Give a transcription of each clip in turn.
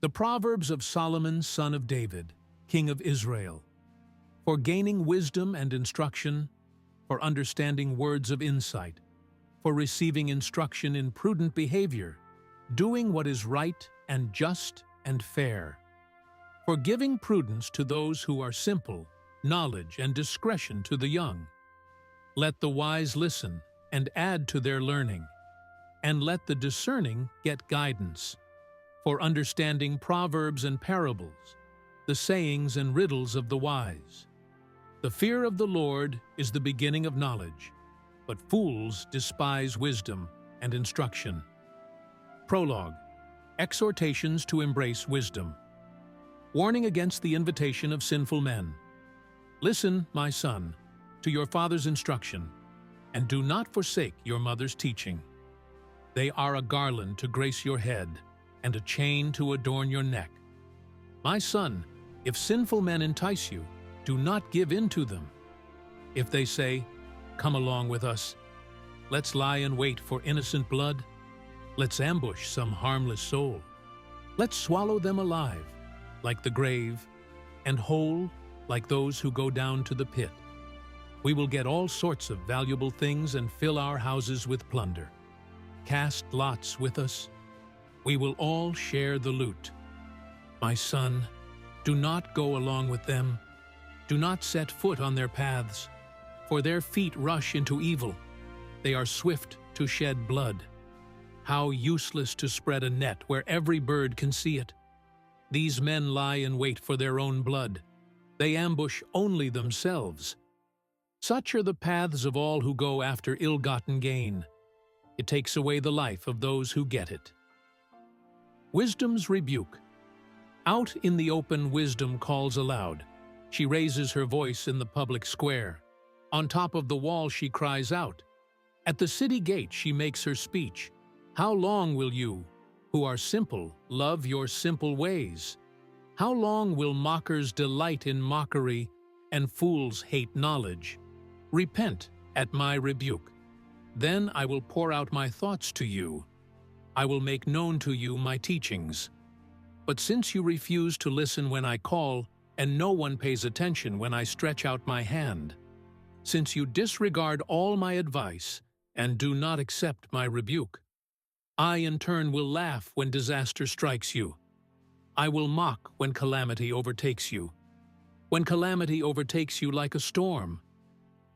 The Proverbs of Solomon, son of David, king of Israel, for gaining wisdom and instruction, for understanding words of insight, for receiving instruction in prudent behavior, doing what is right and just and fair, for giving prudence to those who are simple, knowledge and discretion to the young. Let the wise listen and add to their learning, and let the discerning get guidance, for understanding proverbs and parables, the sayings and riddles of the wise. The fear of the Lord is the beginning of knowledge, but fools despise wisdom and instruction. Prologue. Exhortations to embrace wisdom. Warning against the invitation of sinful men. Listen, my son, to your father's instruction, and do not forsake your mother's teaching. They are a garland to grace your head, and a chain to adorn your neck. My son, if sinful men entice you, do not give in to them. If they say, "Come along with us. Let's lie in wait for innocent blood. Let's ambush some harmless soul. Let's swallow them alive, like the grave, and whole, like those who go down to the pit. We will get all sorts of valuable things and fill our houses with plunder. Cast lots with us. We will all share the loot. My son, do not go along with them. Do not set foot on their paths, for their feet rush into evil. They are swift to shed blood. How useless to spread a net where every bird can see it. These men lie in wait for their own blood. They ambush only themselves. Such are the paths of all who go after ill-gotten gain. It takes away the life of those who get it. Wisdom's rebuke. Out in the open, wisdom calls aloud. She raises her voice in the public square. On top of the wall she cries out. At the city gate she makes her speech. How long will you, who are simple, love your simple ways? How long will mockers delight in mockery, and fools hate knowledge? Repent at my rebuke. Then I will pour out my thoughts to you. I will make known to you my teachings. But since you refuse to listen when I call, and no one pays attention when I stretch out my hand, since you disregard all my advice and do not accept my rebuke, I in turn will laugh when disaster strikes you. I will mock when calamity overtakes you. When calamity overtakes you like a storm,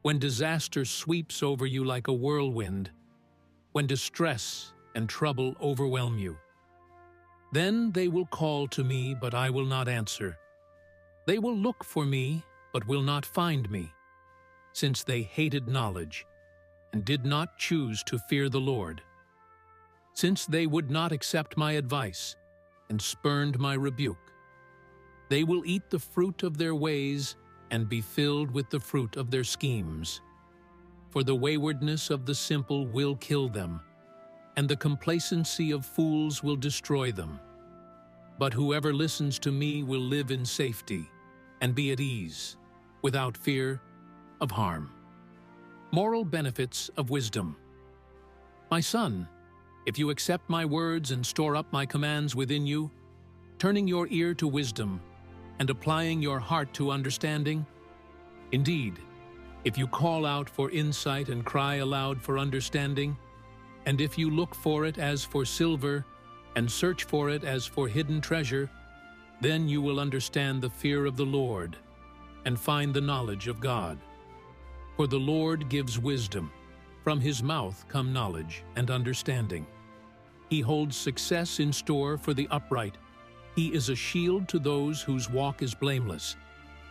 when disaster sweeps over you like a whirlwind, when distress and trouble overwhelm you. Then they will call to me, but I will not answer. They will look for me, but will not find me, since they hated knowledge and did not choose to fear the Lord. Since they would not accept my advice and spurned my rebuke, they will eat the fruit of their ways and be filled with the fruit of their schemes. For the waywardness of the simple will kill them, and the complacency of fools will destroy them. But whoever listens to me will live in safety and be at ease, without fear of harm. Moral benefits of wisdom. My son, if you accept my words and store up my commands within you, turning your ear to wisdom and applying your heart to understanding, indeed, if you call out for insight and cry aloud for understanding, and if you look for it as for silver and search for it as for hidden treasure, then you will understand the fear of the Lord and find the knowledge of God. For the Lord gives wisdom. From his mouth come knowledge and understanding. He holds success in store for the upright. He is a shield to those whose walk is blameless,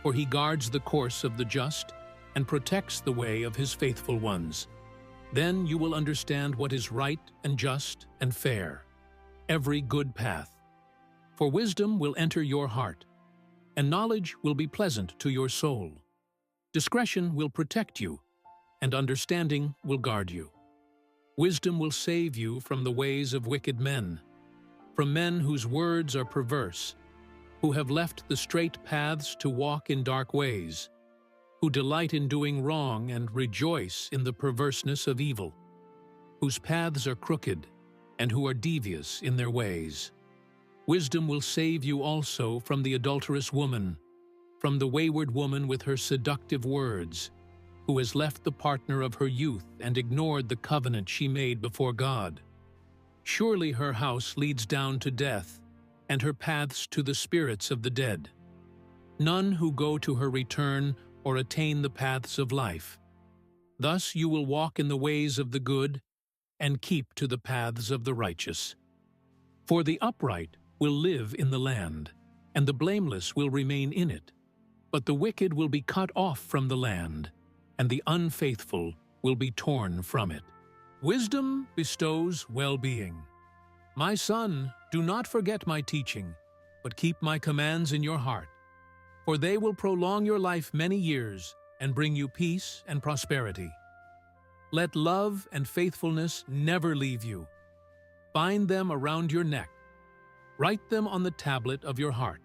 for he guards the course of the just and protects the way of his faithful ones. Then you will understand what is right and just and fair, every good path. For wisdom will enter your heart, and knowledge will be pleasant to your soul. Discretion will protect you, and understanding will guard you. Wisdom will save you from the ways of wicked men, from men whose words are perverse, who have left the straight paths to walk in dark ways, who delight in doing wrong and rejoice in the perverseness of evil, whose paths are crooked and who are devious in their ways. Wisdom will save you also from the adulterous woman, from the wayward woman with her seductive words, who has left the partner of her youth and ignored the covenant she made before God. Surely her house leads down to death, and her paths to the spirits of the dead. None who go to her return or attain the paths of life. Thus you will walk in the ways of the good, and keep to the paths of the righteous. For the upright will live in the land, and the blameless will remain in it. But the wicked will be cut off from the land, and the unfaithful will be torn from it. Wisdom bestows well-being. My son, do not forget my teaching, but keep my commands in your heart, for they will prolong your life many years and bring you peace and prosperity. Let love and faithfulness never leave you. Bind them around your neck. Write them on the tablet of your heart.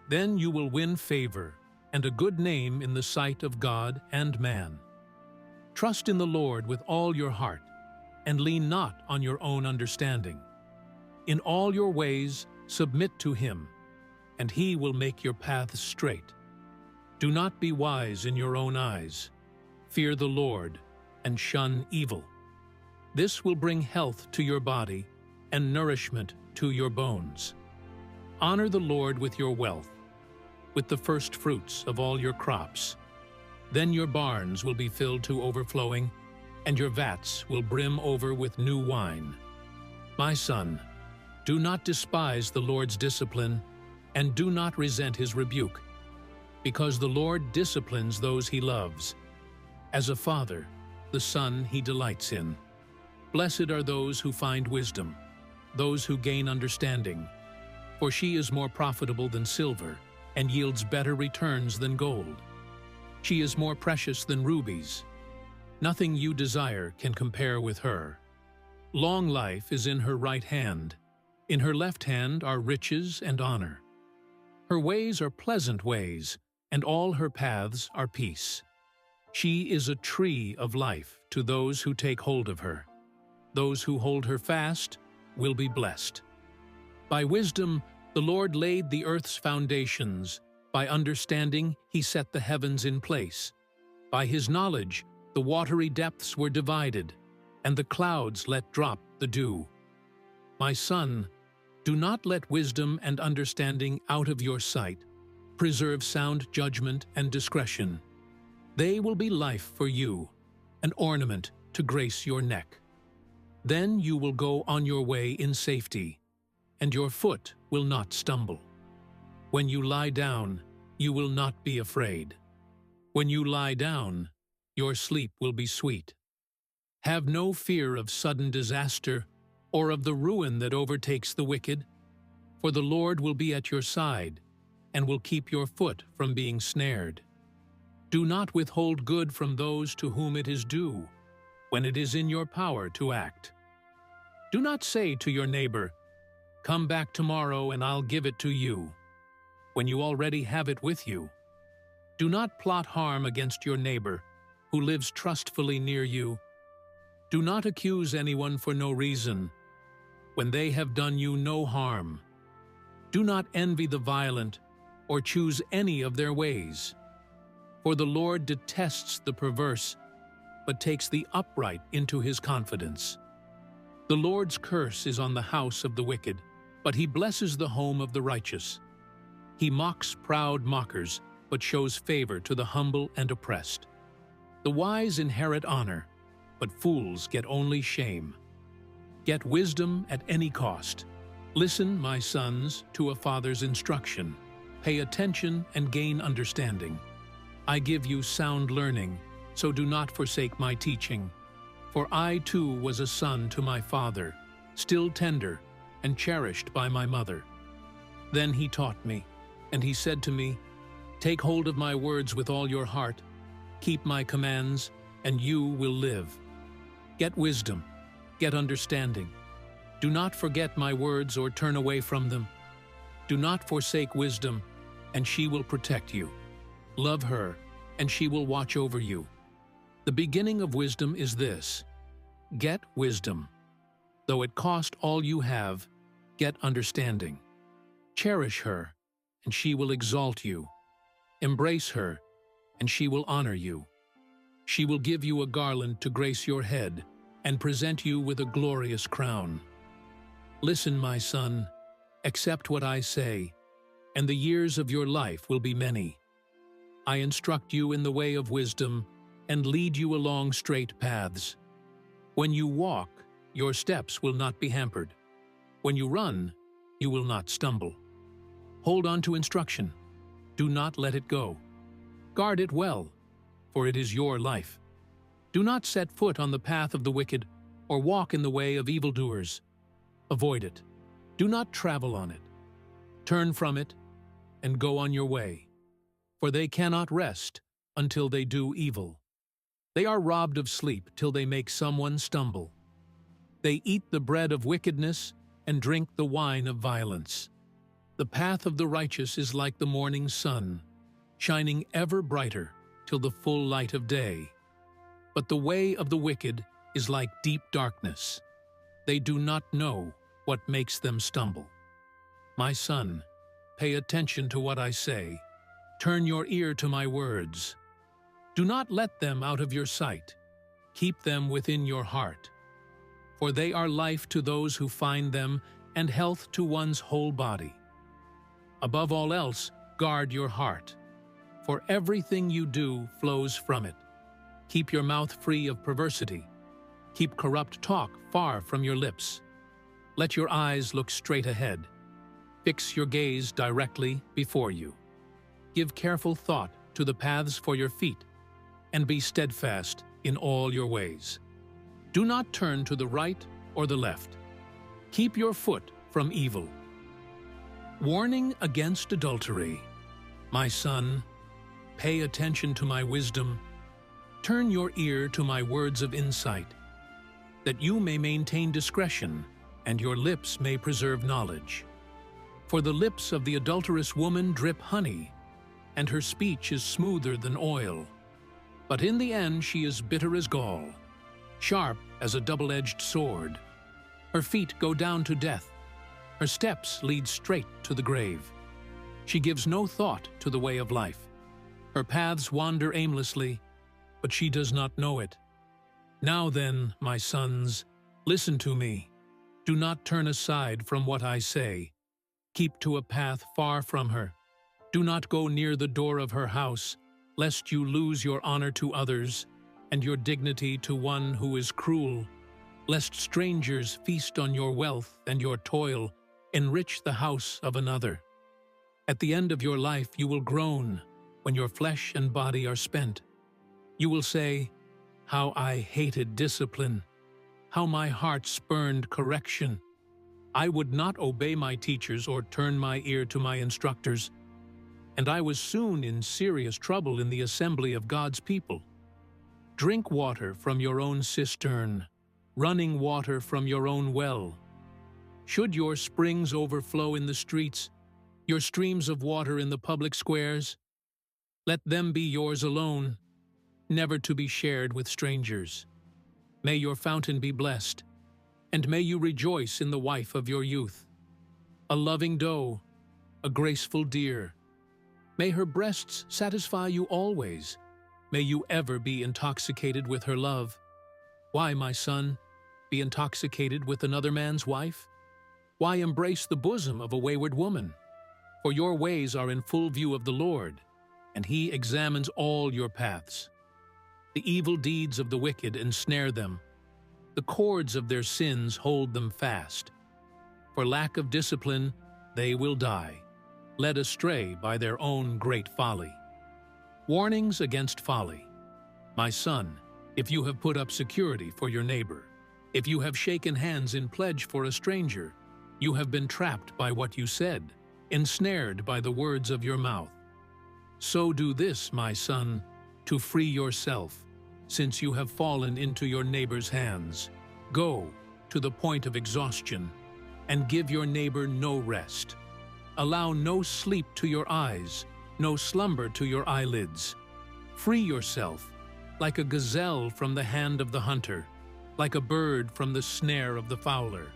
Then you will win favor and a good name in the sight of God and man. Trust in the Lord with all your heart, and lean not on your own understanding. In all your ways submit to him, and he will make your paths straight. Do not be wise in your own eyes. Fear the Lord, and shun evil. This will bring health to your body and nourishment to your bones. Honor the Lord with your wealth, with the first fruits of all your crops. Then your barns will be filled to overflowing, and your vats will brim over with new wine. My son, do not despise the Lord's discipline, and do not resent his rebuke, because the Lord disciplines those he loves. As a father, the son he delights in. Blessed are those who find wisdom, those who gain understanding, for she is more profitable than silver, and yields better returns than gold. She is more precious than rubies. Nothing you desire can compare with her. Long life is in her right hand. In her left hand are riches and honor. Her ways are pleasant ways, and all her paths are peace. She is a tree of life to those who take hold of her. Those who hold her fast will be blessed. By wisdom, the Lord laid the earth's foundations. By understanding, he set the heavens in place. By his knowledge, the watery depths were divided, and the clouds let drop the dew. My son, do not let wisdom and understanding out of your sight. Preserve sound judgment and discretion. They will be life for you, an ornament to grace your neck. Then you will go on your way in safety, and your foot will not stumble. When you lie down, you will not be afraid. When you lie down, your sleep will be sweet. Have no fear of sudden disaster or of the ruin that overtakes the wicked, for the Lord will be at your side and will keep your foot from being snared. Do not withhold good from those to whom it is due, when it is in your power to act. Do not say to your neighbor, "Come back tomorrow and I'll give it to you," when you already have it with you. Do not plot harm against your neighbor, who lives trustfully near you. Do not accuse anyone for no reason, when they have done you no harm. Do not envy the violent, or choose any of their ways. For the Lord detests the perverse, but takes the upright into his confidence. The Lord's curse is on the house of the wicked, but he blesses the home of the righteous. He mocks proud mockers, but shows favor to the humble and oppressed. The wise inherit honor, but fools get only shame. Get wisdom at any cost. Listen, my sons, to a father's instruction. Pay attention and gain understanding. I give you sound learning, so do not forsake my teaching. For I too was a son to my father, still tender and cherished by my mother. Then he taught me, and he said to me, "Take hold of my words with all your heart. Keep my commands, and you will live. Get wisdom, get understanding. Do not forget my words or turn away from them. Do not forsake wisdom, and she will protect you. Love her, and she will watch over you. The beginning of wisdom is this: get wisdom. Though it cost all you have, get understanding. Cherish her, and she will exalt you. Embrace her, and she will honor you. She will give you a garland to grace your head and present you with a glorious crown. Listen, my son, accept what I say, and the years of your life will be many. I instruct you in the way of wisdom and lead you along straight paths. When you walk, your steps will not be hampered. When you run, you will not stumble. Hold on to instruction. Do not let it go. Guard it well, for it is your life. Do not set foot on the path of the wicked or walk in the way of evildoers. Avoid it. Do not travel on it. Turn from it and go on your way, for they cannot rest until they do evil. They are robbed of sleep till they make someone stumble. They eat the bread of wickedness and drink the wine of violence. The path of the righteous is like the morning sun, shining ever brighter till the full light of day. But the way of the wicked is like deep darkness. They do not know what makes them stumble. My son, pay attention to what I say. Turn your ear to my words. Do not let them out of your sight. Keep them within your heart. For they are life to those who find them and health to one's whole body. Above all else, guard your heart, for everything you do flows from it. Keep your mouth free of perversity. Keep corrupt talk far from your lips. Let your eyes look straight ahead. Fix your gaze directly before you. Give careful thought to the paths for your feet, and be steadfast in all your ways. Do not turn to the right or the left. Keep your foot from evil. Warning against adultery. My son, pay attention to my wisdom. Turn your ear to my words of insight, that you may maintain discretion and your lips may preserve knowledge. For the lips of the adulterous woman drip honey, and her speech is smoother than oil. But in the end she is bitter as gall, sharp as a double-edged sword. Her feet go down to death. Her steps lead straight to the grave. She gives no thought to the way of life. Her paths wander aimlessly, but she does not know it. Now then, my sons, listen to me. Do not turn aside from what I say. Keep to a path far from her. Do not go near the door of her house, lest you lose your honor to others and your dignity to one who is cruel, lest strangers feast on your wealth and your toil, enrich the house of another. At the end of your life you will groan when your flesh and body are spent. You will say, "How I hated discipline, how my heart spurned correction. I would not obey my teachers or turn my ear to my instructors, and I was soon in serious trouble in the assembly of God's people. Drink water from your own cistern, running water from your own well. Should your springs overflow in the streets, your streams of water in the public squares, let them be yours alone, never to be shared with strangers. May your fountain be blessed, and may you rejoice in the wife of your youth. A loving doe, a graceful deer. May her breasts satisfy you always. May you ever be intoxicated with her love. Why, my son, be intoxicated with another man's wife? Why embrace the bosom of a wayward woman? For your ways are in full view of the Lord, and he examines all your paths. The evil deeds of the wicked ensnare them. The cords of their sins hold them fast. For lack of discipline, they will die, led astray by their own great folly. Warnings against folly. My son, if you have put up security for your neighbor, if you have shaken hands in pledge for a stranger, you have been trapped by what you said, ensnared by the words of your mouth. So do this, my son, to free yourself, since you have fallen into your neighbor's hands. Go to the point of exhaustion and give your neighbor no rest. Allow no sleep to your eyes, no slumber to your eyelids. Free yourself, like a gazelle from the hand of the hunter, like a bird from the snare of the fowler.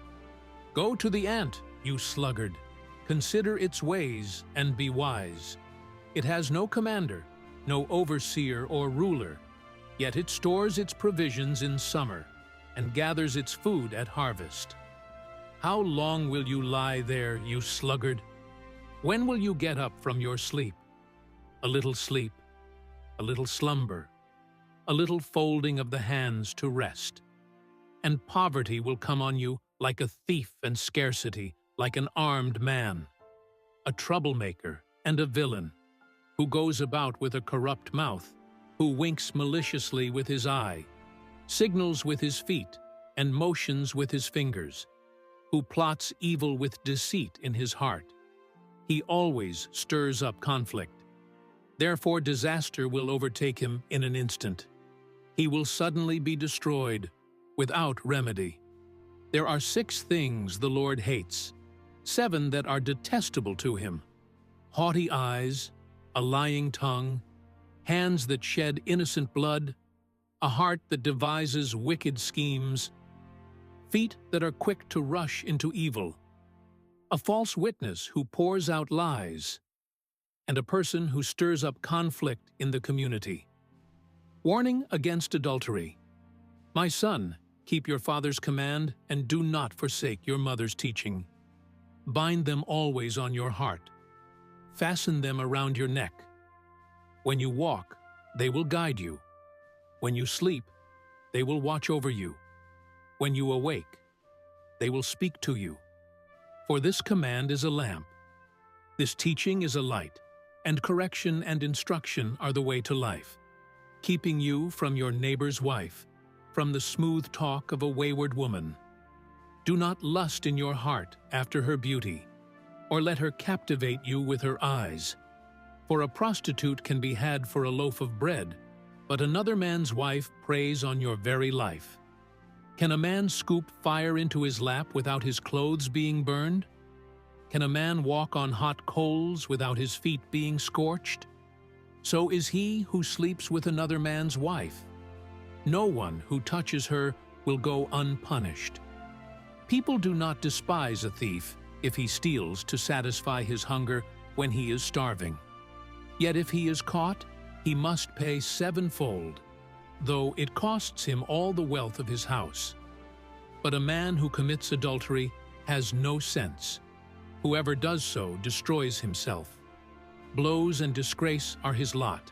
Go to the ant, you sluggard. Consider its ways and be wise. It has no commander, no overseer or ruler, yet it stores its provisions in summer and gathers its food at harvest. How long will you lie there, you sluggard? When will you get up from your sleep? A little sleep, a little slumber, a little folding of the hands to rest. And poverty will come on you like a thief, and scarcity like an armed man, a troublemaker and a villain, who goes about with a corrupt mouth, who winks maliciously with his eye, signals with his feet, and motions with his fingers, who plots evil with deceit in his heart. He always stirs up conflict. Therefore disaster will overtake him in an instant. He will suddenly be destroyed, without remedy. There are 6 things the Lord hates, 7 that are detestable to him: haughty eyes, a lying tongue, hands that shed innocent blood, a heart that devises wicked schemes, feet that are quick to rush into evil, a false witness who pours out lies, and a person who stirs up conflict in the community. Warning against adultery. My son, keep your father's command and do not forsake your mother's teaching. Bind them always on your heart. Fasten them around your neck. When you walk, they will guide you. When you sleep, they will watch over you. When you awake, they will speak to you. For this command is a lamp. This teaching is a light, and correction and instruction are the way to life, keeping you from your neighbor's wife, from the smooth talk of a wayward woman. Do not lust in your heart after her beauty, or let her captivate you with her eyes. For a prostitute can be had for a loaf of bread, but another man's wife preys on your very life. Can a man scoop fire into his lap without his clothes being burned? Can a man walk on hot coals without his feet being scorched? So is he who sleeps with another man's wife. No one who touches her will go unpunished. People do not despise a thief if he steals to satisfy his hunger when he is starving. Yet if he is caught, he must pay 7-fold, though it costs him all the wealth of his house. But a man who commits adultery has no sense. Whoever does so destroys himself. Blows and disgrace are his lot,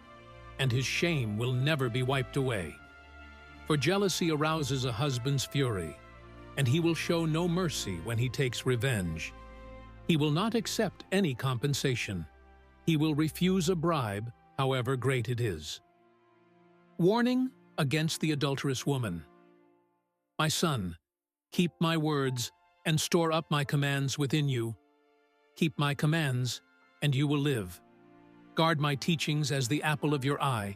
and his shame will never be wiped away. For jealousy arouses a husband's fury, and he will show no mercy when he takes revenge. He will not accept any compensation. He will refuse a bribe, however great it is. Warning against the adulterous woman. My son, keep my words and store up my commands within you. Keep my commands, and you will live. Guard my teachings as the apple of your eye.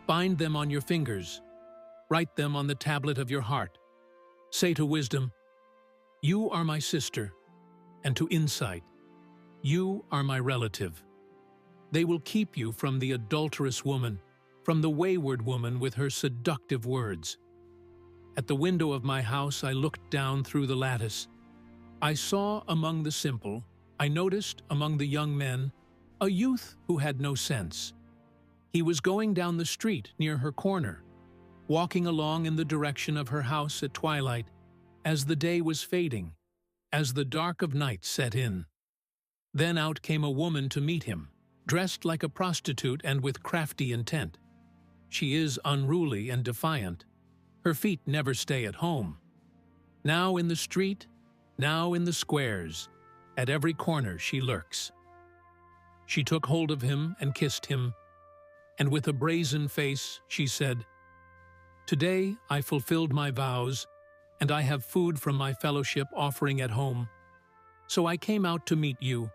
Bind them on your fingers. Write them on the tablet of your heart. Say to wisdom, you are my sister, and to insight, you are my relative. They will keep you from the adulterous woman, from the wayward woman with her seductive words. At the window of my house I looked down through the lattice. I saw among the simple, I noticed among the young men, a youth who had no sense. He was going down the street near her corner, walking along in the direction of her house at twilight, as the day was fading, as the dark of night set in. Then out came a woman to meet him, dressed like a prostitute and with crafty intent. She is unruly and defiant. Her feet never stay at home. Now in the street, now in the squares, at every corner she lurks. She took hold of him and kissed him, and with a brazen face she said, Today I fulfilled my vows, and I have food from my fellowship offering at home. So I came out to meet you.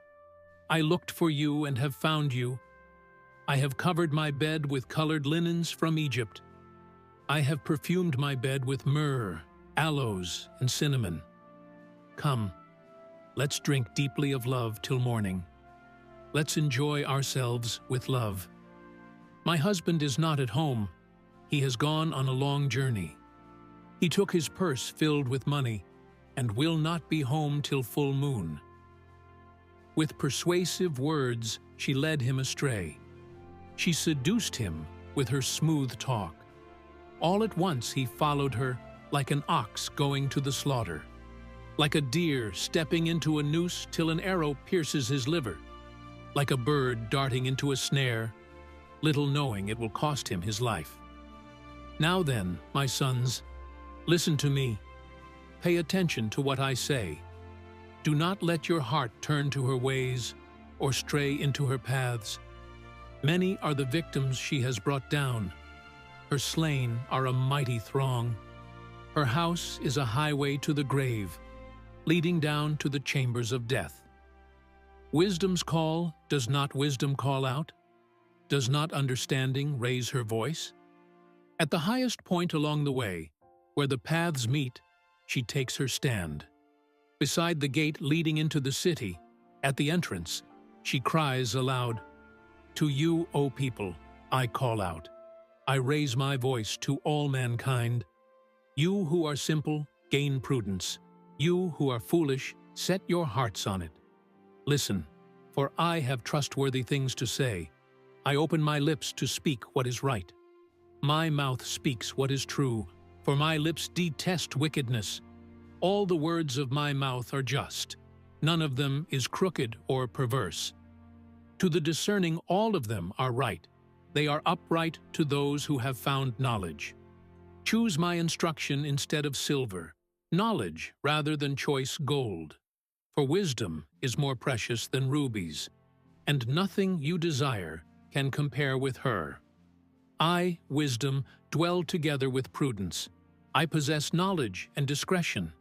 I looked for you and have found you. I have covered my bed with colored linens from Egypt. I have perfumed my bed with myrrh, aloes, and cinnamon. Come, let's drink deeply of love till morning. Let's enjoy ourselves with love. My husband is not at home. He has gone on a long journey. He took his purse filled with money and will not be home till full moon. With persuasive words, she led him astray. She seduced him with her smooth talk. All at once he followed her like an ox going to the slaughter, like a deer stepping into a noose till an arrow pierces his liver, like a bird darting into a snare, little knowing it will cost him his life. Now then, my sons, listen to me. Pay attention to what I say. Do not let your heart turn to her ways or stray into her paths. Many are the victims she has brought down. Her slain are a mighty throng. Her house is a highway to the grave, leading down to the chambers of death. Wisdom's call, does not wisdom call out? Does not understanding raise her voice? At the highest point along the way, where the paths meet, she takes her stand. Beside the gate leading into the city, at the entrance, she cries aloud, "To you, O people, I call out. I raise my voice to all mankind. You who are simple, gain prudence. You who are foolish, set your hearts on it. Listen, for I have trustworthy things to say. I open my lips to speak what is right. My mouth speaks what is true, for my lips detest wickedness. All the words of my mouth are just. None of them is crooked or perverse. To the discerning all of them are right. They are upright to those who have found knowledge. Choose my instruction instead of silver, knowledge rather than choice gold. For wisdom is more precious than rubies, and nothing you desire can compare with her. I, wisdom, dwell together with prudence. I possess knowledge and discretion.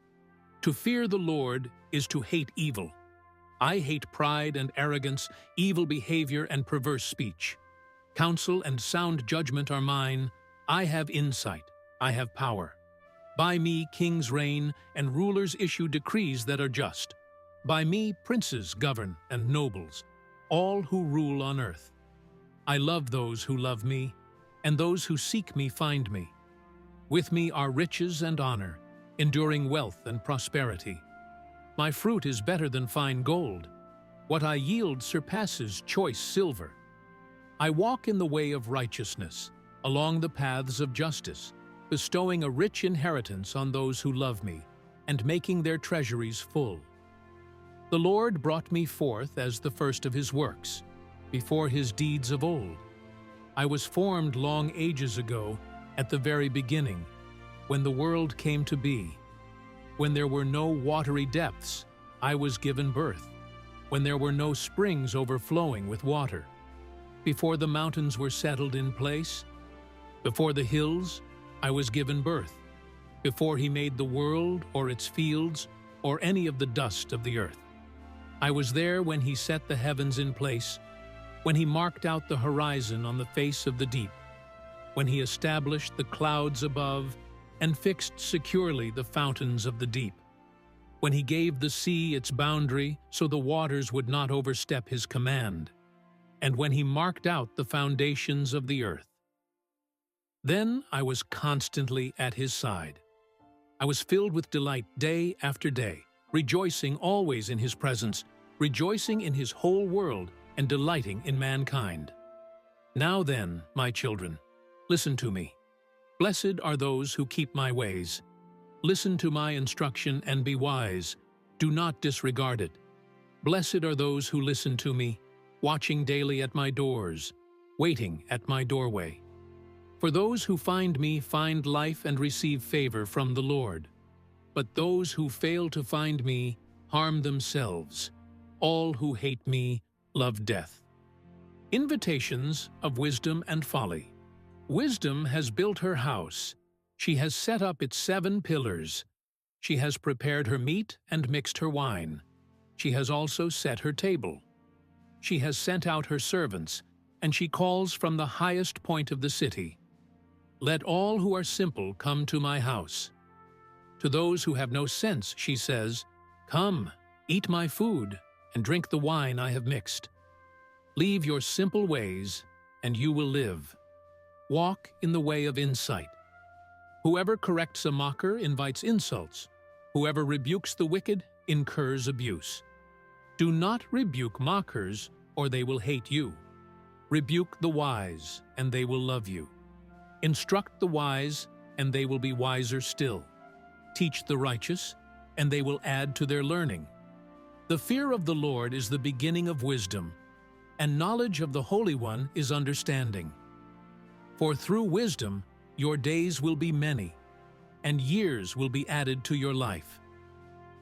To fear the Lord is to hate evil. I hate pride and arrogance, evil behavior and perverse speech. Counsel and sound judgment are mine. I have insight. I have power. By me kings reign, and rulers issue decrees that are just. By me princes govern and nobles, all who rule on earth. I love those who love me, and those who seek me find me. With me are riches and honor, enduring wealth and prosperity. My fruit is better than fine gold. What I yield surpasses choice silver. I walk in the way of righteousness, along the paths of justice, bestowing a rich inheritance on those who love me, and making their treasuries full. The Lord brought me forth as the first of his works, before his deeds of old. I was formed long ages ago, at the very beginning, when the world came to be. When there were no watery depths, I was given birth. When there were no springs overflowing with water. Before the mountains were settled in place, before the hills, I was given birth. Before he made the world or its fields or any of the dust of the earth. I was there when he set the heavens in place, when he marked out the horizon on the face of the deep, when he established the clouds above and fixed securely the fountains of the deep, when he gave the sea its boundary so the waters would not overstep his command, and when he marked out the foundations of the earth. Then I was constantly at his side. I was filled with delight day after day, rejoicing always in his presence, rejoicing in his whole world, and delighting in mankind. Now then, my children, listen to me. Blessed are those who keep my ways. Listen to my instruction and be wise. Do not disregard it. Blessed are those who listen to me, watching daily at my doors, waiting at my doorway. For those who find me find life and receive favor from the Lord. But those who fail to find me harm themselves. All who hate me love death. Invitations of wisdom and folly. Wisdom has built her house. She has set up its 7 pillars. She has prepared her meat and mixed her wine. She has also set her table. She has sent out her servants, and she calls from the highest point of the city. Let all who are simple come to my house. To those who have no sense, she says, Come, eat my food, and drink the wine I have mixed. Leave your simple ways, and you will live. Walk in the way of insight. Whoever corrects a mocker invites insults. Whoever rebukes the wicked incurs abuse. Do not rebuke mockers, or they will hate you. Rebuke the wise, and they will love you. Instruct the wise, and they will be wiser still. Teach the righteous, and they will add to their learning. The fear of the Lord is the beginning of wisdom, and knowledge of the Holy One is understanding. For through wisdom your days will be many, and years will be added to your life.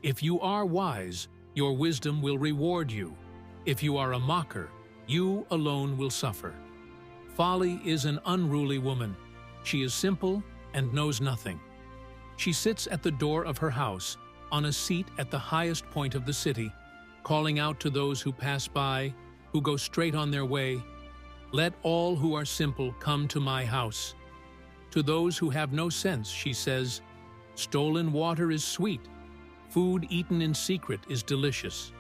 If you are wise, your wisdom will reward you. If you are a mocker, you alone will suffer. Folly is an unruly woman. She is simple and knows nothing. She sits at the door of her house, on a seat at the highest point of the city, calling out to those who pass by, who go straight on their way, "Let all who are simple come to my house." To those who have no sense, she says, "Stolen water is sweet. Food eaten in secret is delicious."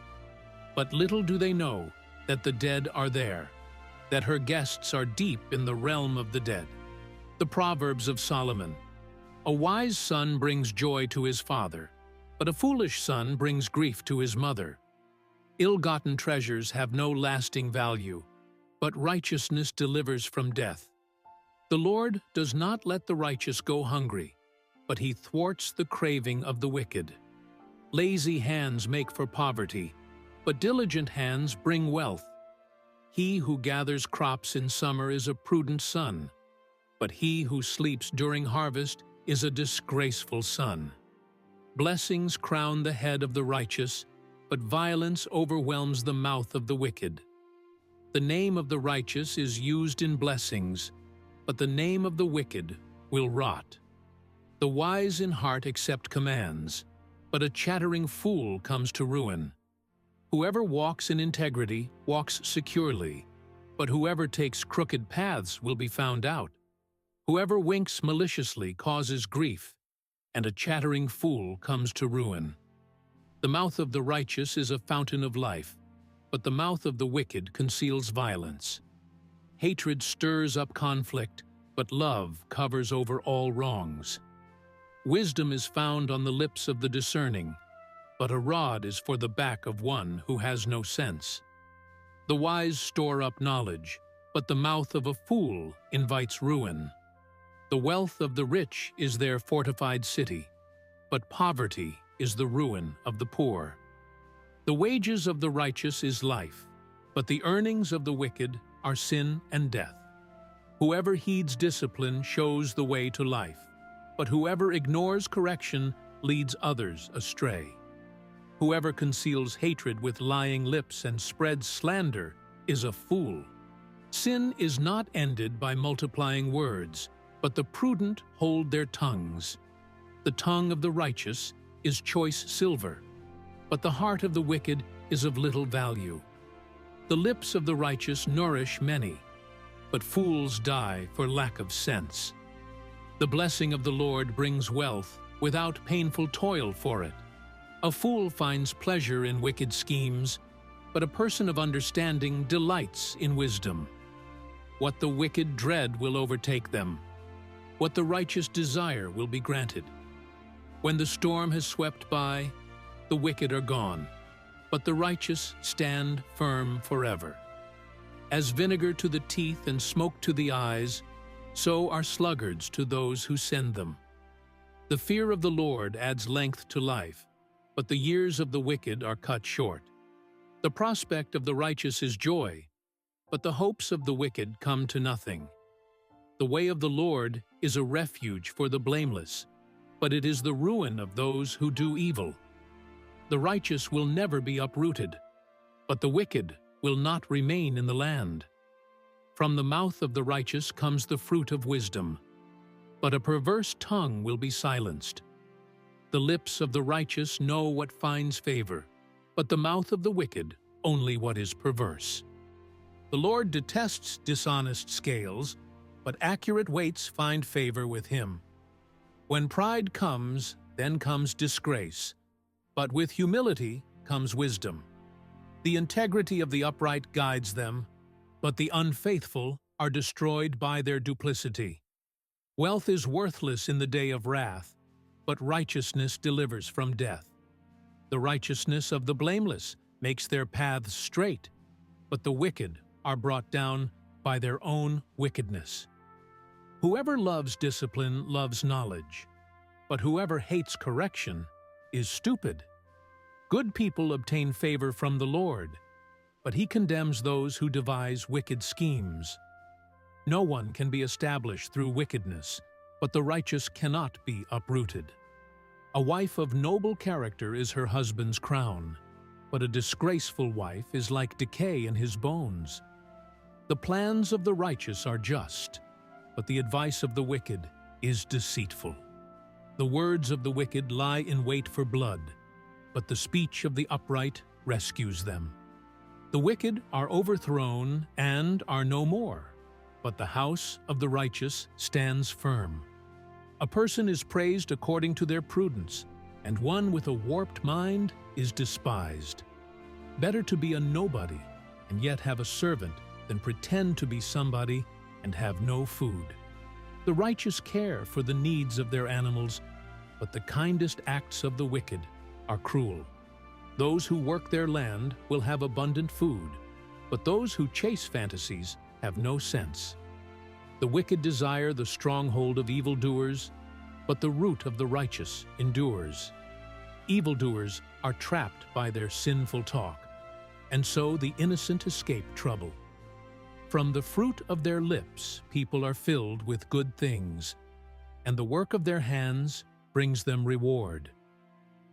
But little do they know that the dead are there, that her guests are deep in the realm of the dead. The Proverbs of Solomon. A wise son brings joy to his father, but a foolish son brings grief to his mother. Ill-gotten treasures have no lasting value, but righteousness delivers from death. The Lord does not let the righteous go hungry, but he thwarts the craving of the wicked. Lazy hands make for poverty, but diligent hands bring wealth. He who gathers crops in summer is a prudent son, but he who sleeps during harvest is a disgraceful son. Blessings crown the head of the righteous, but violence overwhelms the mouth of the wicked. The name of the righteous is used in blessings, but the name of the wicked will rot. The wise in heart accept commands, but a chattering fool comes to ruin. Whoever walks in integrity walks securely, but whoever takes crooked paths will be found out. Whoever winks maliciously causes grief, and a chattering fool comes to ruin. The mouth of the righteous is a fountain of life, but the mouth of the wicked conceals violence. Hatred stirs up conflict, but love covers over all wrongs. Wisdom is found on the lips of the discerning, but a rod is for the back of one who has no sense. The wise store up knowledge, but the mouth of a fool invites ruin. The wealth of the rich is their fortified city, but poverty is the ruin of the poor. The wages of the righteous is life, but the earnings of the wicked are sin and death. Whoever heeds discipline shows the way to life, but whoever ignores correction leads others astray. Whoever conceals hatred with lying lips and spreads slander is a fool. Sin is not ended by multiplying words, but the prudent hold their tongues. The tongue of the righteous is choice silver, but the heart of the wicked is of little value. The lips of the righteous nourish many, but fools die for lack of sense. The blessing of the Lord brings wealth without painful toil for it. A fool finds pleasure in wicked schemes, but a person of understanding delights in wisdom. What the wicked dread will overtake them. What the righteous desire will be granted. When the storm has swept by, the wicked are gone, but the righteous stand firm forever. As vinegar to the teeth and smoke to the eyes, so are sluggards to those who send them. The fear of the Lord adds length to life, but the years of the wicked are cut short. The prospect of the righteous is joy, but the hopes of the wicked come to nothing. The way of the Lord is a refuge for the blameless, but it is the ruin of those who do evil. The righteous will never be uprooted, but the wicked will not remain in the land. From the mouth of the righteous comes the fruit of wisdom, but a perverse tongue will be silenced. The lips of the righteous know what finds favor, but the mouth of the wicked only what is perverse. The Lord detests dishonest scales, but accurate weights find favor with him. When pride comes, then comes disgrace, but with humility comes wisdom. The integrity of the upright guides them, but the unfaithful are destroyed by their duplicity. Wealth is worthless in the day of wrath, but righteousness delivers from death. The righteousness of the blameless makes their paths straight, but the wicked are brought down by their own wickedness. Whoever loves discipline loves knowledge, but whoever hates correction is stupid. Good people obtain favor from the Lord, but he condemns those who devise wicked schemes. No one can be established through wickedness, but the righteous cannot be uprooted. A wife of noble character is her husband's crown, but a disgraceful wife is like decay in his bones. The plans of the righteous are just, but the advice of the wicked is deceitful. The words of the wicked lie in wait for blood, but the speech of the upright rescues them. The wicked are overthrown and are no more, but the house of the righteous stands firm. A person is praised according to their prudence, and one with a warped mind is despised. Better to be a nobody and yet have a servant than pretend to be somebody and have no food. The righteous care for the needs of their animals, but the kindest acts of the wicked are cruel. Those who work their land will have abundant food, but those who chase fantasies have no sense. The wicked desire the stronghold of evildoers, but the root of the righteous endures. Evildoers are trapped by their sinful talk, and so the innocent escape trouble. From the fruit of their lips people are filled with good things, and the work of their hands brings them reward.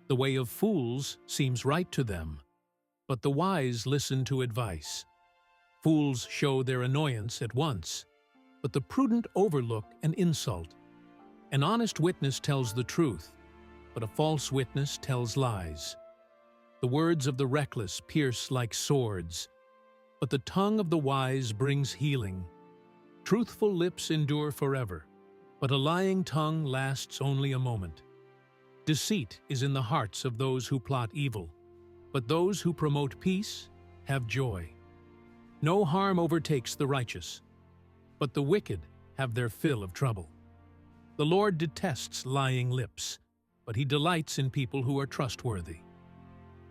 The way of fools seems right to them, but the wise listen to advice. Fools show their annoyance at once, but the prudent overlook an insult. An honest witness tells the truth, but a false witness tells lies. The words of the reckless pierce like swords, but the tongue of the wise brings healing. Truthful lips endure forever, but a lying tongue lasts only a moment. Deceit is in the hearts of those who plot evil, but those who promote peace have joy. No harm overtakes the righteous, but the wicked have their fill of trouble. The Lord detests lying lips, but he delights in people who are trustworthy.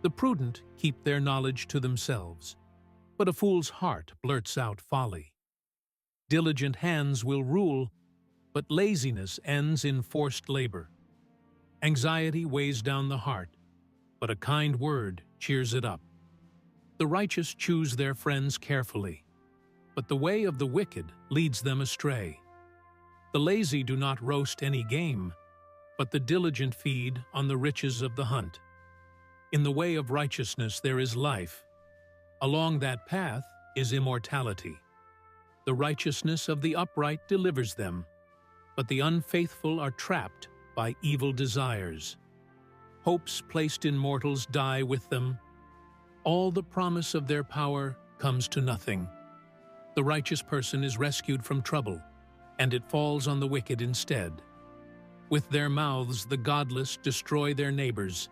The prudent keep their knowledge to themselves, but a fool's heart blurts out folly. Diligent hands will rule, but laziness ends in forced labor. Anxiety weighs down the heart, but a kind word cheers it up. The righteous choose their friends carefully, but the way of the wicked leads them astray. The lazy do not roast any game, but the diligent feed on the riches of the hunt. In the way of righteousness there is life. Along that path is immortality. The righteousness of the upright delivers them, but the unfaithful are trapped by evil desires. Hopes placed in mortals die with them. All the promise of their power comes to nothing. The righteous person is rescued from trouble, and it falls on the wicked instead. With their mouths the godless destroy their neighbors,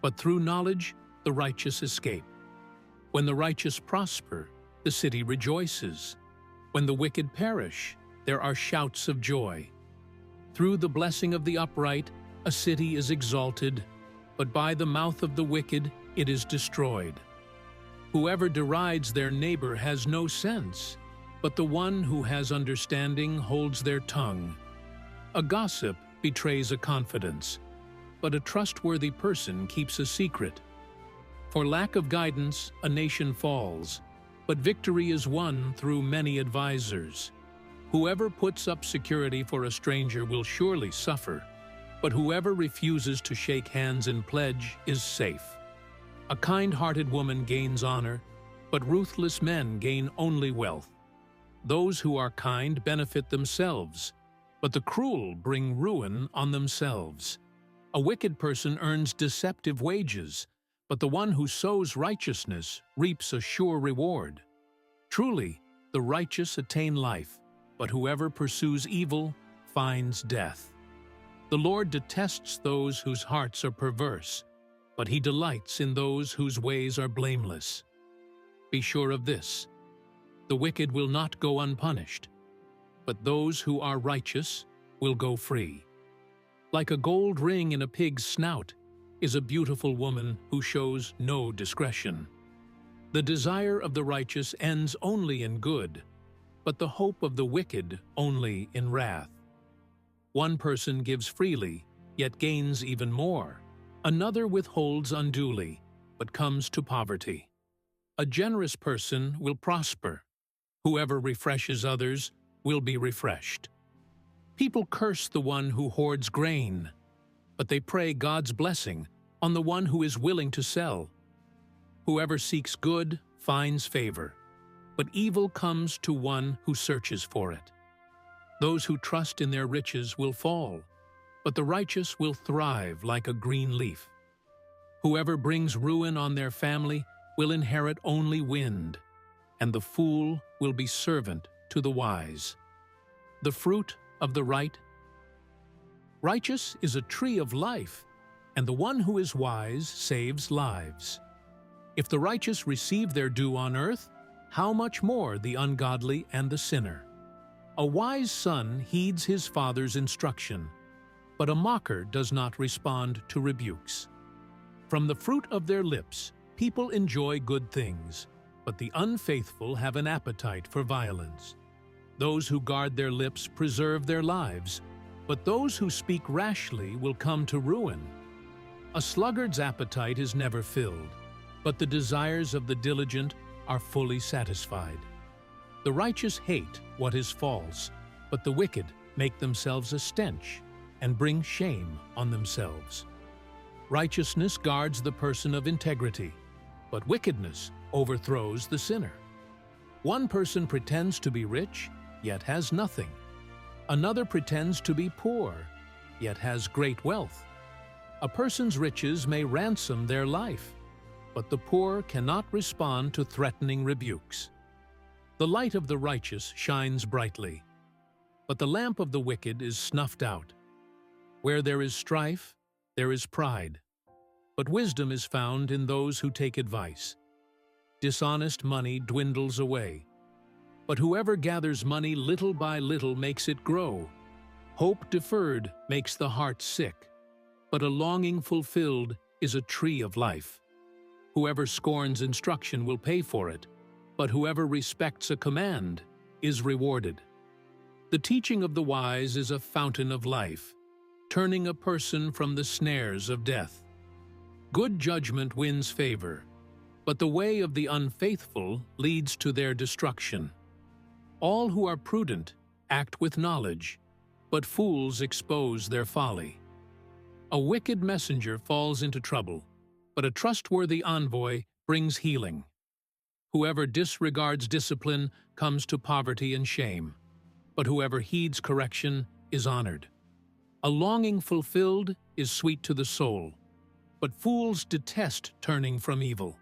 but through knowledge the righteous escape. When the righteous prosper, the city rejoices. When the wicked perish, there are shouts of joy. Through the blessing of the upright, a city is exalted, but by the mouth of the wicked it is destroyed. Whoever derides their neighbor has no sense, but the one who has understanding holds their tongue. A gossip betrays a confidence, but a trustworthy person keeps a secret. For lack of guidance, a nation falls, but victory is won through many advisers. Whoever puts up security for a stranger will surely suffer, but whoever refuses to shake hands and pledge is safe. A kind-hearted woman gains honor, but ruthless men gain only wealth. Those who are kind benefit themselves, but the cruel bring ruin on themselves. A wicked person earns deceptive wages, but the one who sows righteousness reaps a sure reward. Truly, the righteous attain life, but whoever pursues evil finds death. The Lord detests those whose hearts are perverse, but he delights in those whose ways are blameless. Be sure of this: the wicked will not go unpunished, but those who are righteous will go free. Like a gold ring in a pig's snout is a beautiful woman who shows no discretion. The desire of the righteous ends only in good, but the hope of the wicked only in wrath. One person gives freely, yet gains even more. Another withholds unduly, but comes to poverty. A generous person will prosper. Whoever refreshes others will be refreshed. People curse the one who hoards grain, but they pray God's blessing on the one who is willing to sell. Whoever seeks good finds favor, but evil comes to one who searches for it. Those who trust in their riches will fall, but the righteous will thrive like a green leaf. Whoever brings ruin on their family will inherit only wind, and the fool will be servant to the wise. The fruit of the righteous is a tree of life, and the one who is wise saves lives. If the righteous receive their due on earth, how much more the ungodly and the sinner? A wise son heeds his father's instruction, but a mocker does not respond to rebukes. From the fruit of their lips, people enjoy good things, but the unfaithful have an appetite for violence. Those who guard their lips preserve their lives, but those who speak rashly will come to ruin. A sluggard's appetite is never filled, but the desires of the diligent are fully satisfied. The righteous hate what is false, but the wicked make themselves a stench and bring shame on themselves. Righteousness guards the person of integrity, but wickedness overthrows the sinner. One person pretends to be rich, yet has nothing. Another pretends to be poor, yet has great wealth. A person's riches may ransom their life, but the poor cannot respond to threatening rebukes. The light of the righteous shines brightly, but the lamp of the wicked is snuffed out. Where there is strife, there is pride, but wisdom is found in those who take advice. Dishonest money dwindles away, but whoever gathers money little by little makes it grow. Hope deferred makes the heart sick, but a longing fulfilled is a tree of life. Whoever scorns instruction will pay for it, but whoever respects a command is rewarded. The teaching of the wise is a fountain of life, turning a person from the snares of death. Good judgment wins favor, but the way of the unfaithful leads to their destruction. All who are prudent act with knowledge, but fools expose their folly. A wicked messenger falls into trouble, but a trustworthy envoy brings healing. Whoever disregards discipline comes to poverty and shame, but whoever heeds correction is honored. A longing fulfilled is sweet to the soul, but fools detest turning from evil.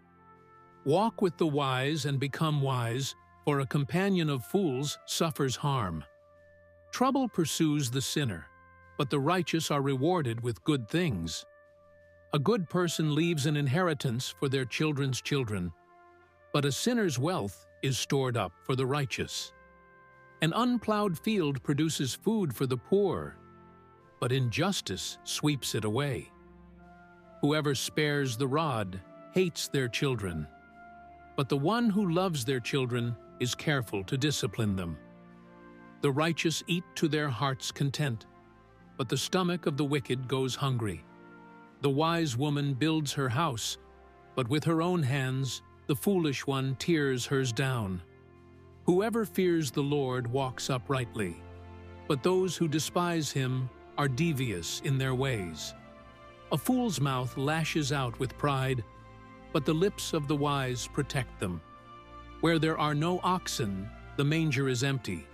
Walk with the wise and become wise, for a companion of fools suffers harm. Trouble pursues the sinner, but the righteous are rewarded with good things. A good person leaves an inheritance for their children's children, but a sinner's wealth is stored up for the righteous. An unplowed field produces food for the poor, but injustice sweeps it away. Whoever spares the rod hates their children, but the one who loves their children is careful to discipline them. The righteous eat to their heart's content, but the stomach of the wicked goes hungry. The wise woman builds her house, but with her own hands the foolish one tears hers down. Whoever fears the Lord walks uprightly, but those who despise him are devious in their ways. A fool's mouth lashes out with pride, but the lips of the wise protect them. Where there are no oxen, the manger is empty,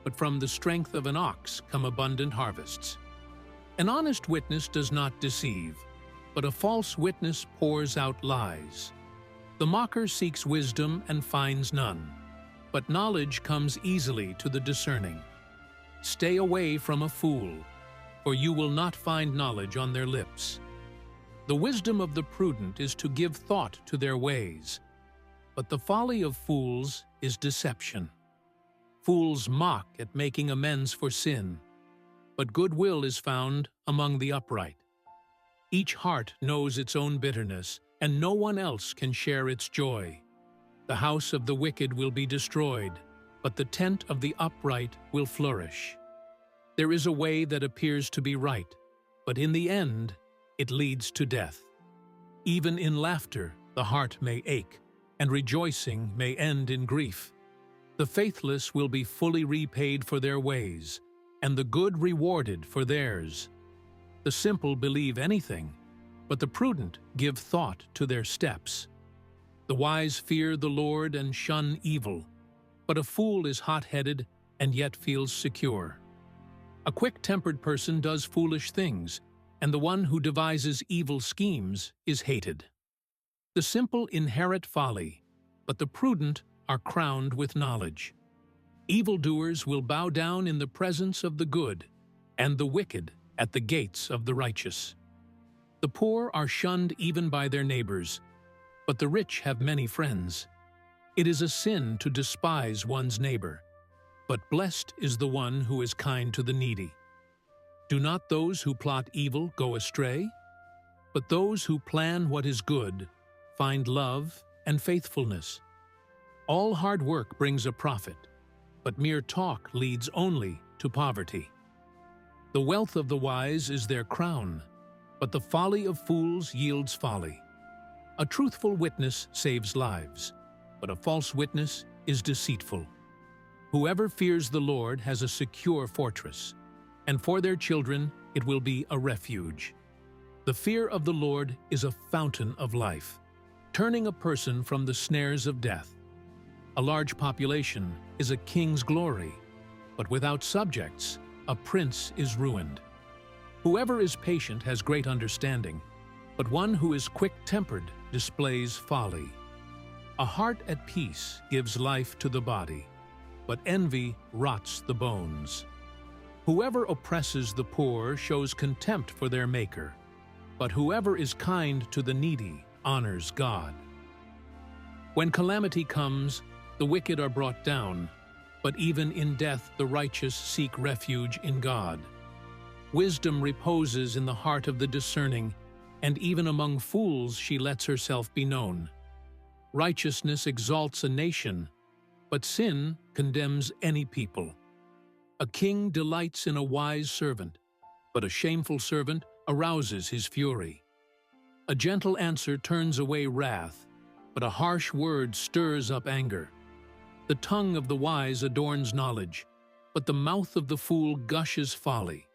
but from the strength of an ox come abundant harvests. An honest witness does not deceive, but a false witness pours out lies. The mocker seeks wisdom and finds none, but knowledge comes easily to the discerning. Stay away from a fool, for you will not find knowledge on their lips. The wisdom of the prudent is to give thought to their ways, but the folly of fools is deception. Fools mock at making amends for sin, but goodwill is found among the upright. Each heart knows its own bitterness, and no one else can share its joy. The house of the wicked will be destroyed, but the tent of the upright will flourish. There is a way that appears to be right, but in the end, it leads to death. Even in laughter, the heart may ache, and rejoicing may end in grief. The faithless will be fully repaid for their ways, and the good rewarded for theirs. The simple believe anything, but the prudent give thought to their steps. The wise fear the Lord and shun evil, but a fool is hot-headed and yet feels secure. A quick-tempered person does foolish things, and the one who devises evil schemes is hated. The simple inherit folly, but the prudent are crowned with knowledge. Evildoers will bow down in the presence of the good, and the wicked at the gates of the righteous. The poor are shunned even by their neighbors, but the rich have many friends. It is a sin to despise one's neighbor, but blessed is the one who is kind to the needy. Do not those who plot evil go astray? But those who plan what is good find love and faithfulness. All hard work brings a profit, but mere talk leads only to poverty. The wealth of the wise is their crown, but the folly of fools yields folly. A truthful witness saves lives, but a false witness is deceitful. Whoever fears the Lord has a secure fortress, and for their children it will be a refuge. The fear of the Lord is a fountain of life, turning a person from the snares of death. A large population is a king's glory, but without subjects, a prince is ruined. Whoever is patient has great understanding, but one who is quick-tempered displays folly. A heart at peace gives life to the body, but envy rots the bones. Whoever oppresses the poor shows contempt for their Maker, but whoever is kind to the needy honors God. When calamity comes, the wicked are brought down, but even in death the righteous seek refuge in God. Wisdom reposes in the heart of the discerning, and even among fools she lets herself be known. Righteousness exalts a nation, but sin condemns any people. A king delights in a wise servant, but a shameful servant arouses his fury. A gentle answer turns away wrath, but a harsh word stirs up anger. The tongue of the wise adorns knowledge, but the mouth of the fool gushes folly.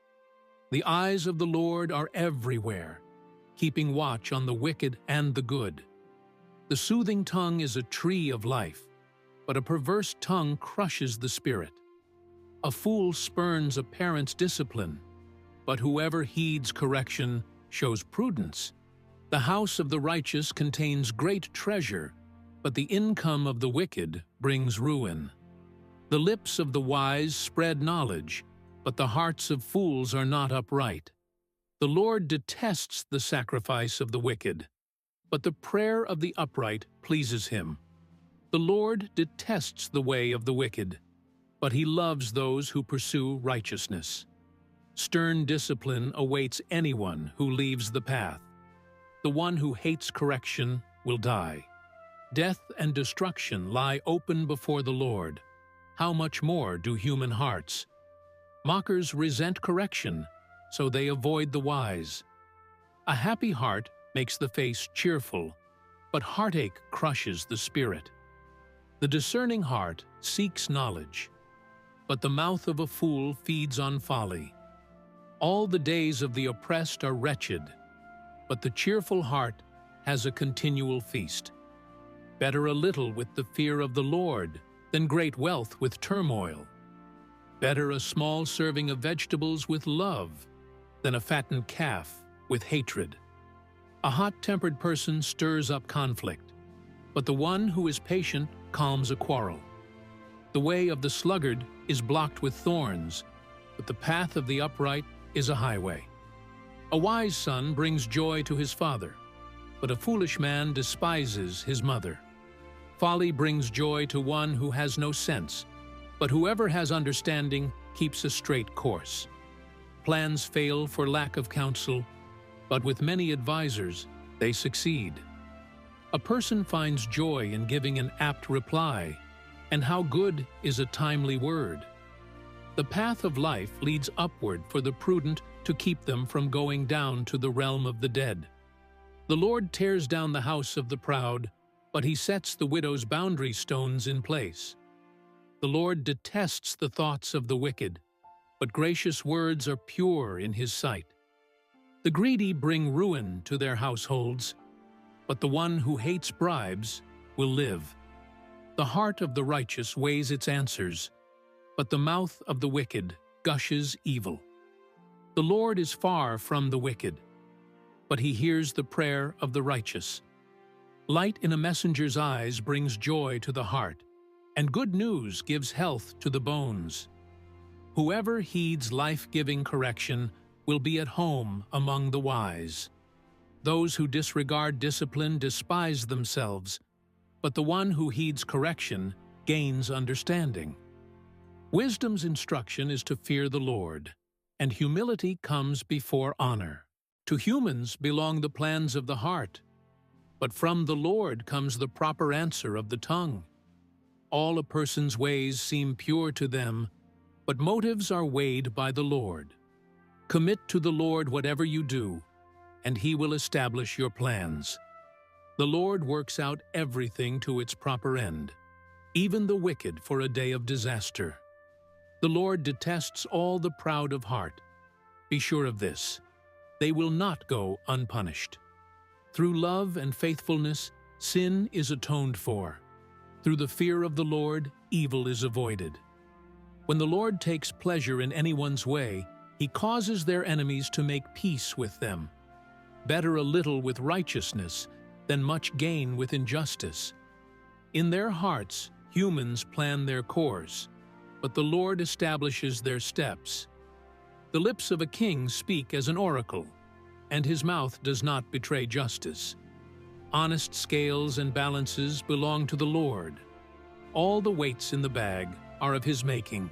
The eyes of the Lord are everywhere, keeping watch on the wicked and the good. The soothing tongue is a tree of life, but a perverse tongue crushes the spirit. A fool spurns a parent's discipline, but whoever heeds correction shows prudence. The house of the righteous contains great treasure, but the income of the wicked brings ruin. The lips of the wise spread knowledge, but the hearts of fools are not upright. The Lord detests the sacrifice of the wicked, but the prayer of the upright pleases him. The Lord detests the way of the wicked, but he loves those who pursue righteousness. Stern discipline awaits anyone who leaves the path. The one who hates correction will die. Death and destruction lie open before the Lord. How much more do human hearts? Mockers resent correction, so they avoid the wise. A happy heart makes the face cheerful, but heartache crushes the spirit. The discerning heart seeks knowledge, but the mouth of a fool feeds on folly. All the days of the oppressed are wretched, but the cheerful heart has a continual feast. Better a little with the fear of the Lord than great wealth with turmoil. Better a small serving of vegetables with love than a fattened calf with hatred. A hot-tempered person stirs up conflict, but the one who is patient calms a quarrel. The way of the sluggard is blocked with thorns, but the path of the upright is a highway. A wise son brings joy to his father, but a foolish man despises his mother. Folly brings joy to one who has no sense, but whoever has understanding keeps a straight course. Plans fail for lack of counsel, but with many advisers they succeed. A person finds joy in giving an apt reply, and how good is a timely word. The path of life leads upward for the prudent to keep them from going down to the realm of the dead. The Lord tears down the house of the proud, but he sets the widow's boundary stones in place. The Lord detests the thoughts of the wicked, but gracious words are pure in his sight. The greedy bring ruin to their households, but the one who hates bribes will live. The heart of the righteous weighs its answers, but the mouth of the wicked gushes evil. The Lord is far from the wicked, but he hears the prayer of the righteous. Light in a messenger's eyes brings joy to the heart, and good news gives health to the bones. Whoever heeds life-giving correction will be at home among the wise. Those who disregard discipline despise themselves, but the one who heeds correction gains understanding. Wisdom's instruction is to fear the Lord, and humility comes before honor. To humans belong the plans of the heart, but from the Lord comes the proper answer of the tongue. All a person's ways seem pure to them, but motives are weighed by the Lord. Commit to the Lord whatever you do, and he will establish your plans. The Lord works out everything to its proper end, even the wicked for a day of disaster. The Lord detests all the proud of heart. Be sure of this: they will not go unpunished. Through love and faithfulness, sin is atoned for. Through the fear of the Lord, evil is avoided. When the Lord takes pleasure in anyone's way, he causes their enemies to make peace with them. Better a little with righteousness than much gain with injustice. In their hearts, humans plan their course, but the Lord establishes their steps. The lips of a king speak as an oracle, and his mouth does not betray justice. Honest scales and balances belong to the Lord. All the weights in the bag are of his making.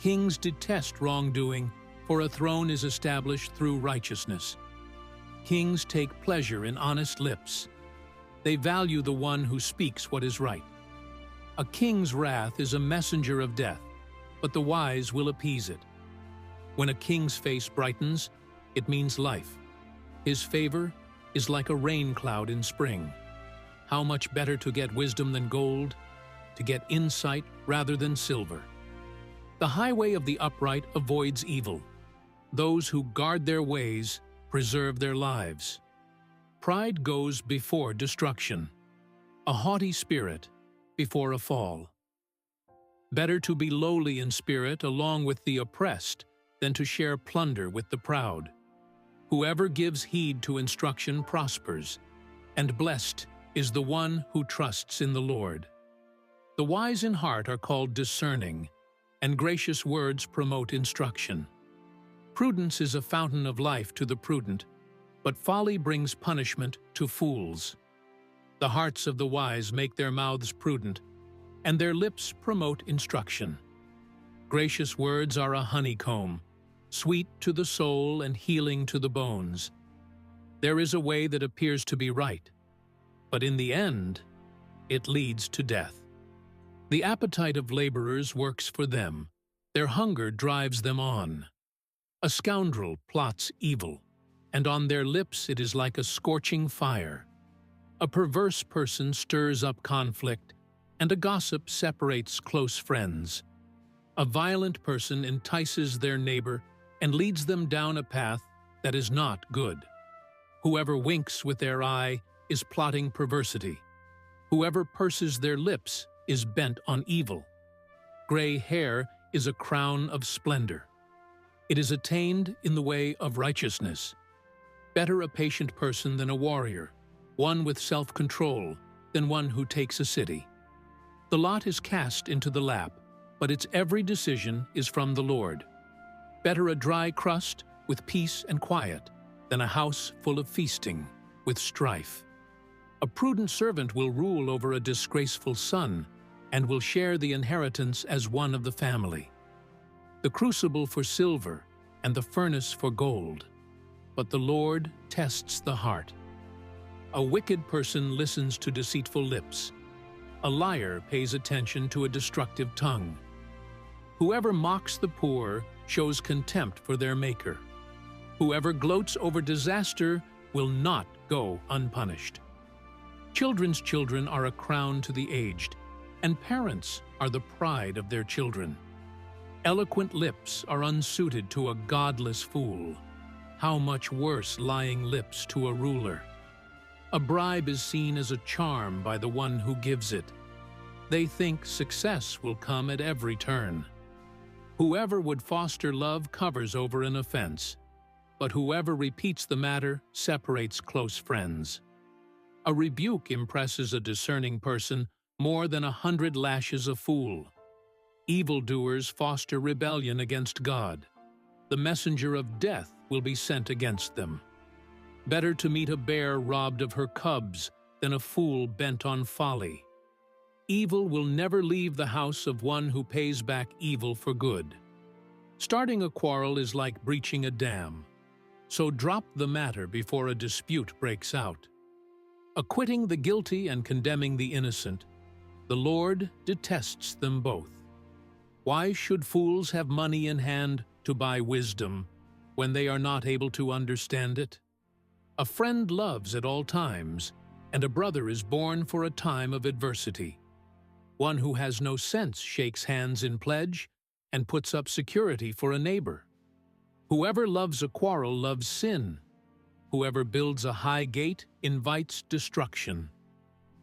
Kings detest wrongdoing, for a throne is established through righteousness. Kings take pleasure in honest lips. They value the one who speaks what is right. A king's wrath is a messenger of death, but the wise will appease it. When a king's face brightens, it means life. His favor is like a rain cloud in spring. How much better to get wisdom than gold, to get insight rather than silver. The highway of the upright avoids evil. Those who guard their ways preserve their lives. Pride goes before destruction, a haughty spirit before a fall. Better to be lowly in spirit along with the oppressed than to share plunder with the proud. Whoever gives heed to instruction prospers, and blessed is the one who trusts in the Lord. The wise in heart are called discerning, and gracious words promote instruction. Prudence is a fountain of life to the prudent, but folly brings punishment to fools. The hearts of the wise make their mouths prudent, and their lips promote instruction. Gracious words are a honeycomb, sweet to the soul and healing to the bones. There is a way that appears to be right, but in the end, it leads to death. The appetite of laborers works for them. Their hunger drives them on. A scoundrel plots evil, and on their lips it is like a scorching fire. A perverse person stirs up conflict, and a gossip separates close friends. A violent person entices their neighbor and leads them down a path that is not good. Whoever winks with their eye is plotting perversity. Whoever purses their lips is bent on evil. Gray hair is a crown of splendor. It is attained in the way of righteousness. Better a patient person than a warrior, one with self-control than one who takes a city. The lot is cast into the lap, but its every decision is from the Lord. Better a dry crust with peace and quiet than a house full of feasting with strife. A prudent servant will rule over a disgraceful son and will share the inheritance as one of the family. The crucible for silver and the furnace for gold, but the Lord tests the heart. A wicked person listens to deceitful lips. A liar pays attention to a destructive tongue. Whoever mocks the poor shows contempt for their maker. Whoever gloats over disaster will not go unpunished. Children's children are a crown to the aged, and parents are the pride of their children. Eloquent lips are unsuited to a godless fool. How much worse lying lips to a ruler. A bribe is seen as a charm by the one who gives it. They think success will come at every turn. Whoever would foster love covers over an offense, but whoever repeats the matter separates close friends. A rebuke impresses a discerning person more than 100 lashes a fool. Evildoers foster rebellion against God. The messenger of death will be sent against them. Better to meet a bear robbed of her cubs than a fool bent on folly. Evil will never leave the house of one who pays back evil for good. Starting a quarrel is like breaching a dam, so drop the matter before a dispute breaks out. Acquitting the guilty and condemning the innocent, the Lord detests them both. Why should fools have money in hand to buy wisdom when they are not able to understand it? A friend loves at all times, and a brother is born for a time of adversity. One who has no sense shakes hands in pledge and puts up security for a neighbor. Whoever loves a quarrel loves sin. Whoever builds a high gate invites destruction.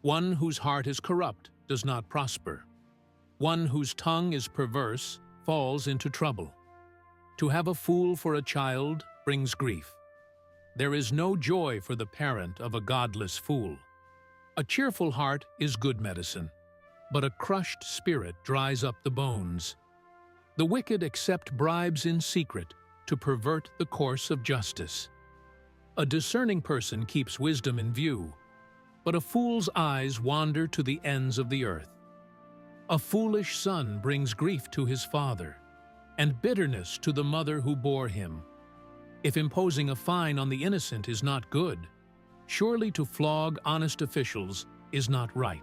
One whose heart is corrupt does not prosper. One whose tongue is perverse falls into trouble. To have a fool for a child brings grief. There is no joy for the parent of a godless fool. A cheerful heart is good medicine, but a crushed spirit dries up the bones. The wicked accept bribes in secret to pervert the course of justice. A discerning person keeps wisdom in view, but a fool's eyes wander to the ends of the earth. A foolish son brings grief to his father, and bitterness to the mother who bore him. If imposing a fine on the innocent is not good, surely to flog honest officials is not right.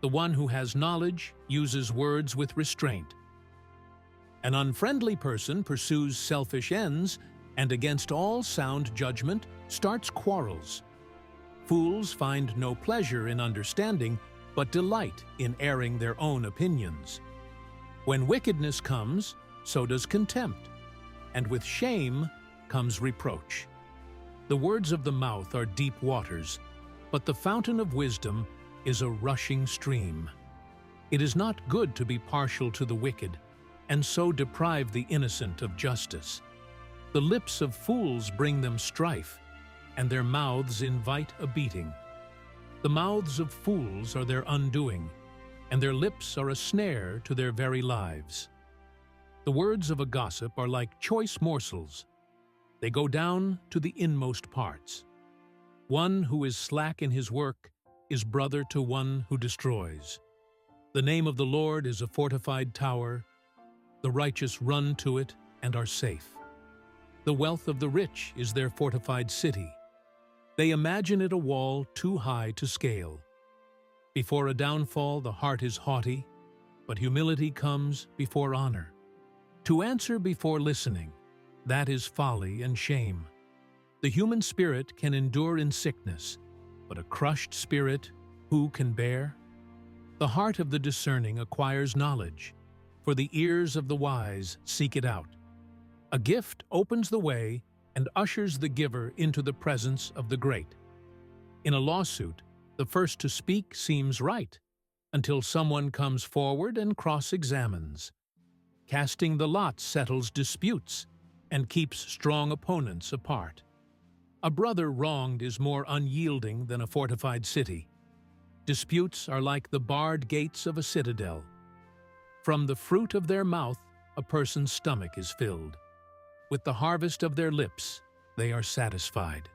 The one who has knowledge uses words with restraint. An unfriendly person pursues selfish ends and against all sound judgment starts quarrels. Fools find no pleasure in understanding, but delight in airing their own opinions. When wickedness comes, so does contempt, and with shame comes reproach. The words of the mouth are deep waters, but the fountain of wisdom is a rushing stream. It is not good to be partial to the wicked, and so deprive the innocent of justice. The lips of fools bring them strife, and their mouths invite a beating. The mouths of fools are their undoing, and their lips are a snare to their very lives. The words of a gossip are like choice morsels. They go down to the inmost parts. One who is slack in his work is brother to one who destroys. The name of the Lord is a fortified tower. The righteous run to it and are safe. The wealth of the rich is their fortified city. They imagine it a wall too high to scale. Before a downfall, the heart is haughty, but humility comes before honor. To answer before listening, that is folly and shame. The human spirit can endure in sickness, but a crushed spirit who can bear? The heart of the discerning acquires knowledge, for the ears of the wise seek it out. A gift opens the way and ushers the giver into the presence of the great. In a lawsuit, the first to speak seems right, until someone comes forward and cross-examines. Casting the lot settles disputes and keeps strong opponents apart. A brother wronged is more unyielding than a fortified city. Disputes are like the barred gates of a citadel. From the fruit of their mouth, a person's stomach is filled. With the harvest of their lips, they are satisfied.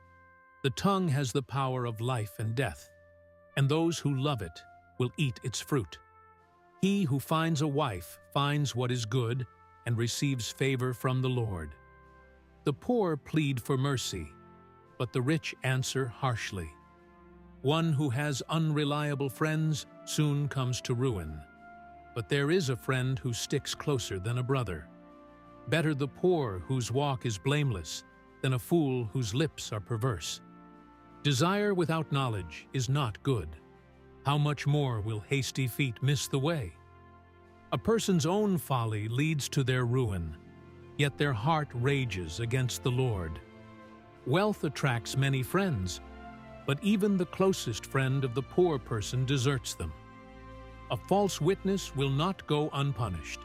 The tongue has the power of life and death, and those who love it will eat its fruit. He who finds a wife finds what is good and receives favor from the Lord. The poor plead for mercy, but the rich answer harshly. One who has unreliable friends soon comes to ruin. But there is a friend who sticks closer than a brother. Better the poor whose walk is blameless than a fool whose lips are perverse. Desire without knowledge is not good. How much more will hasty feet miss the way? A person's own folly leads to their ruin, yet their heart rages against the Lord. Wealth attracts many friends, but even the closest friend of the poor person deserts them. A false witness will not go unpunished,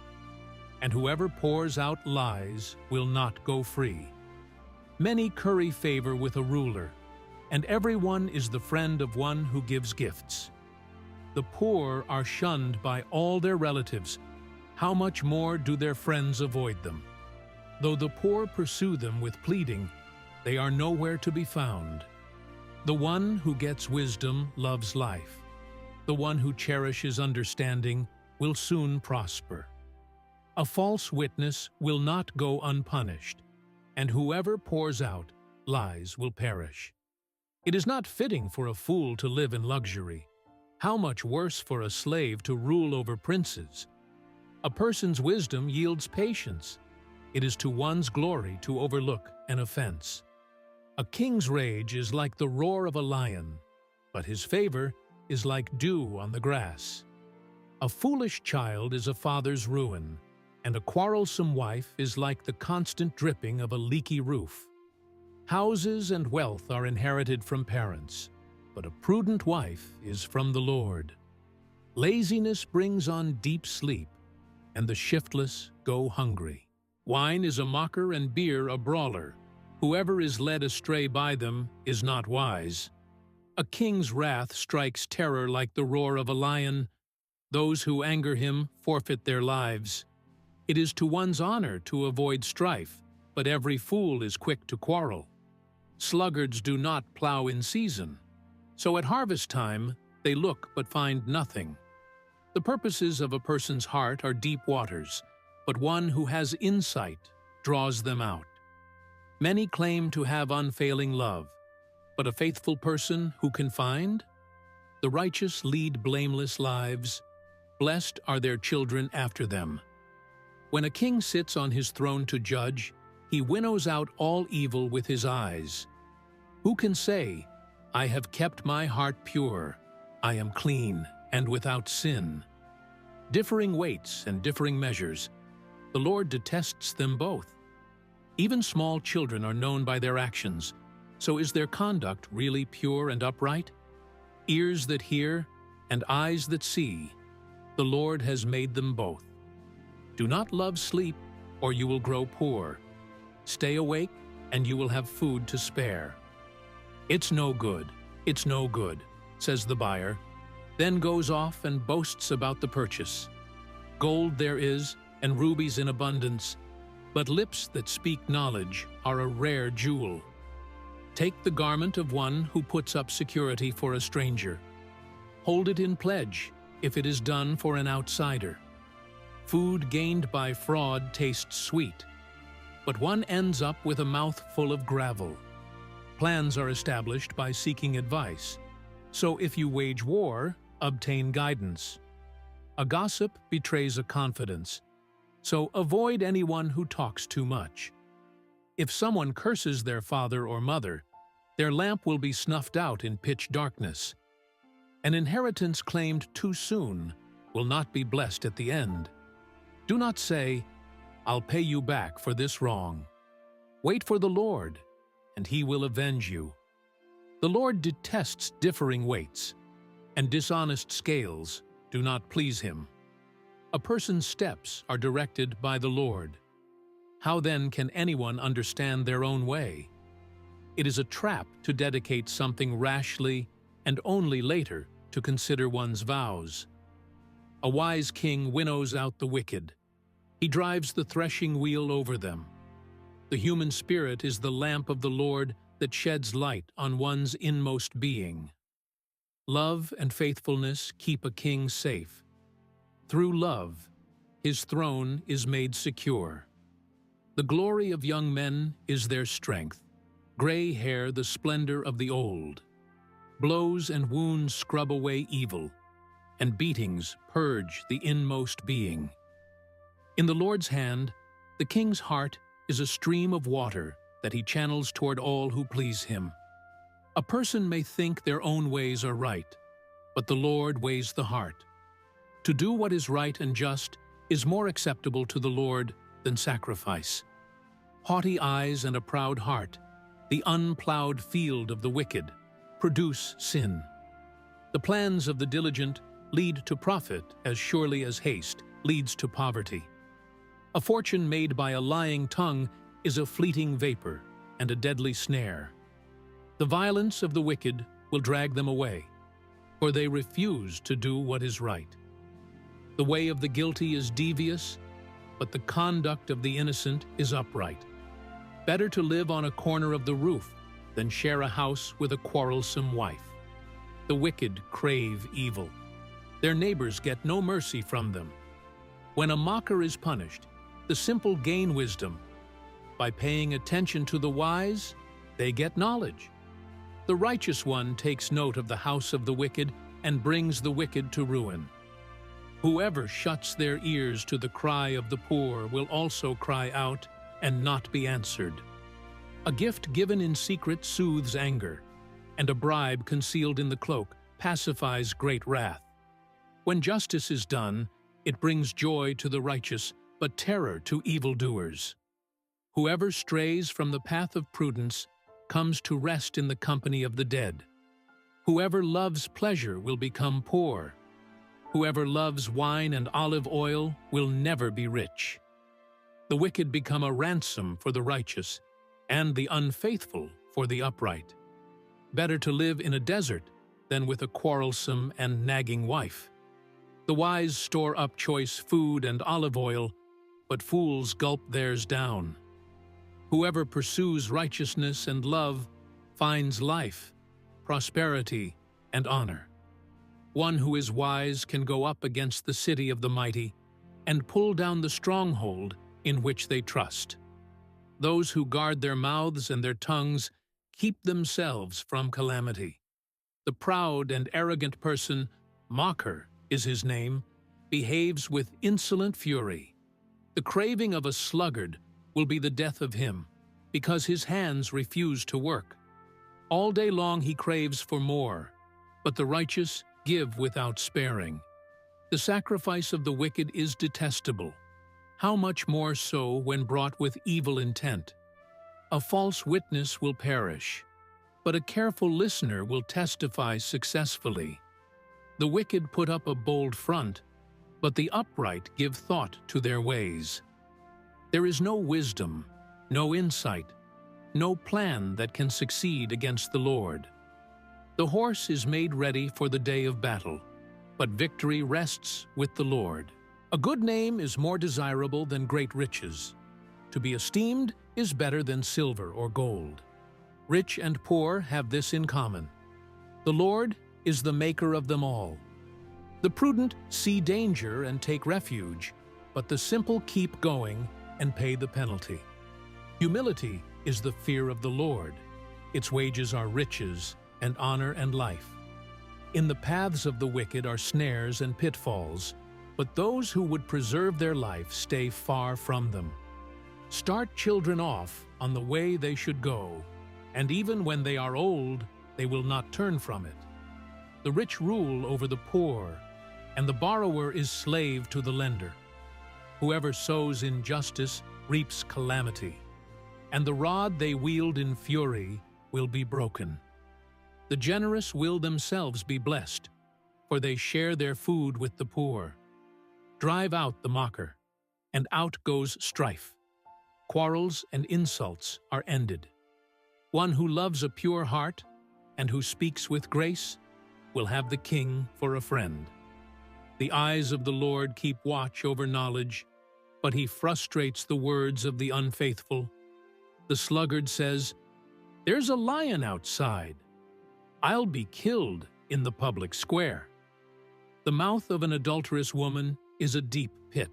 and whoever pours out lies will not go free. Many curry favor with a ruler, and everyone is the friend of one who gives gifts. The poor are shunned by all their relatives. How much more do their friends avoid them? Though the poor pursue them with pleading, they are nowhere to be found. The one who gets wisdom loves life. The one who cherishes understanding will soon prosper. A false witness will not go unpunished, and whoever pours out lies will perish. It is not fitting for a fool to live in luxury. How much worse for a slave to rule over princes? A person's wisdom yields patience. It is to one's glory to overlook an offense. A king's rage is like the roar of a lion, but his favor is like dew on the grass. A foolish child is a father's ruin, and a quarrelsome wife is like the constant dripping of a leaky roof. Houses and wealth are inherited from parents, but a prudent wife is from the Lord. Laziness brings on deep sleep, and the shiftless go hungry. Wine is a mocker and beer a brawler. Whoever is led astray by them is not wise. A king's wrath strikes terror like the roar of a lion. Those who anger him forfeit their lives. It is to one's honor to avoid strife, but every fool is quick to quarrel. Sluggards do not plow in season, so at harvest time they look but find nothing. The purposes of a person's heart are deep waters, but one who has insight draws them out. Many claim to have unfailing love, but a faithful person who can find? The righteous lead blameless lives. Blessed are their children after them. When a king sits on his throne to judge, he winnows out all evil with his eyes. Who can say, "I have kept my heart pure, I am clean and without sin"? Differing weights and differing measures, the Lord detests them both. Even small children are known by their actions, so is their conduct really pure and upright? Ears that hear and eyes that see, the Lord has made them both. Do not love sleep, or you will grow poor. Stay awake, and you will have food to spare. "It's no good, it's no good," says the buyer, then goes off and boasts about the purchase. Gold there is, and rubies in abundance, but lips that speak knowledge are a rare jewel. Take the garment of one who puts up security for a stranger. Hold it in pledge if it is done for an outsider. Food gained by fraud tastes sweet, but one ends up with a mouth full of gravel. Plans are established by seeking advice, so if you wage war, obtain guidance. A gossip betrays a confidence, so avoid anyone who talks too much. If someone curses their father or mother, their lamp will be snuffed out in pitch darkness. An inheritance claimed too soon will not be blessed at the end. Do not say, "I'll pay you back for this wrong." Wait for the Lord, and he will avenge you. The Lord detests differing weights, and dishonest scales do not please him. A person's steps are directed by the Lord. How then can anyone understand their own way? It is a trap to dedicate something rashly and only later to consider one's vows. A wise king winnows out the wicked. He drives the threshing wheel over them. The human spirit is the lamp of the Lord that sheds light on one's inmost being. Love and faithfulness keep a king safe. Through love, his throne is made secure. The glory of young men is their strength, gray hair the splendor of the old. Blows and wounds scrub away evil, and beatings purge the inmost being. In the Lord's hand, the king's heart is a stream of water that he channels toward all who please him. A person may think their own ways are right, but the Lord weighs the heart. To do what is right and just is more acceptable to the Lord than sacrifice. Haughty eyes and a proud heart, the unplowed field of the wicked, produce sin. The plans of the diligent lead to profit as surely as haste leads to poverty. A fortune made by a lying tongue is a fleeting vapor and a deadly snare. The violence of the wicked will drag them away, for they refuse to do what is right. The way of the guilty is devious, but the conduct of the innocent is upright. Better to live on a corner of the roof than share a house with a quarrelsome wife. The wicked crave evil. Their neighbors get no mercy from them. When a mocker is punished, the simple gain wisdom. By paying attention to the wise, they get knowledge. The righteous one takes note of the house of the wicked and brings the wicked to ruin. Whoever shuts their ears to the cry of the poor will also cry out and not be answered. A gift given in secret soothes anger, and a bribe concealed in the cloak pacifies great wrath. When justice is done, it brings joy to the righteous, but terror to evildoers. Whoever strays from the path of prudence comes to rest in the company of the dead. Whoever loves pleasure will become poor. Whoever loves wine and olive oil will never be rich. The wicked become a ransom for the righteous, and the unfaithful for the upright. Better to live in a desert than with a quarrelsome and nagging wife. The wise store up choice food and olive oil, but fools gulp theirs down. Whoever pursues righteousness and love finds life, prosperity, and honor. One who is wise can go up against the city of the mighty and pull down the stronghold in which they trust. Those who guard their mouths and their tongues keep themselves from calamity. The proud and arrogant person, mocker is his name, behaves with insolent fury. The craving of a sluggard will be the death of him, because his hands refuse to work. All day long he craves for more, but the righteous give without sparing. The sacrifice of the wicked is detestable. How much more so when brought with evil intent? A false witness will perish, but a careful listener will testify successfully. The wicked put up a bold front, but the upright give thought to their ways. There is no wisdom, no insight, no plan that can succeed against the Lord. The horse is made ready for the day of battle, but victory rests with the Lord. A good name is more desirable than great riches. To be esteemed is better than silver or gold. Rich and poor have this in common. The Lord is the maker of them all. The prudent see danger and take refuge, but the simple keep going and pay the penalty. Humility is the fear of the Lord. Its wages are riches and honor and life. In the paths of the wicked are snares and pitfalls, but those who would preserve their life stay far from them. Start children off on the way they should go, and even when they are old, they will not turn from it. The rich rule over the poor, and the borrower is slave to the lender. Whoever sows injustice reaps calamity, and the rod they wield in fury will be broken. The generous will themselves be blessed, for they share their food with the poor. Drive out the mocker, and out goes strife. Quarrels and insults are ended. One who loves a pure heart and who speaks with grace will have the king for a friend. The eyes of the Lord keep watch over knowledge, but he frustrates the words of the unfaithful. The sluggard says, "There's a lion outside. I'll be killed in the public square." The mouth of an adulterous woman is a deep pit.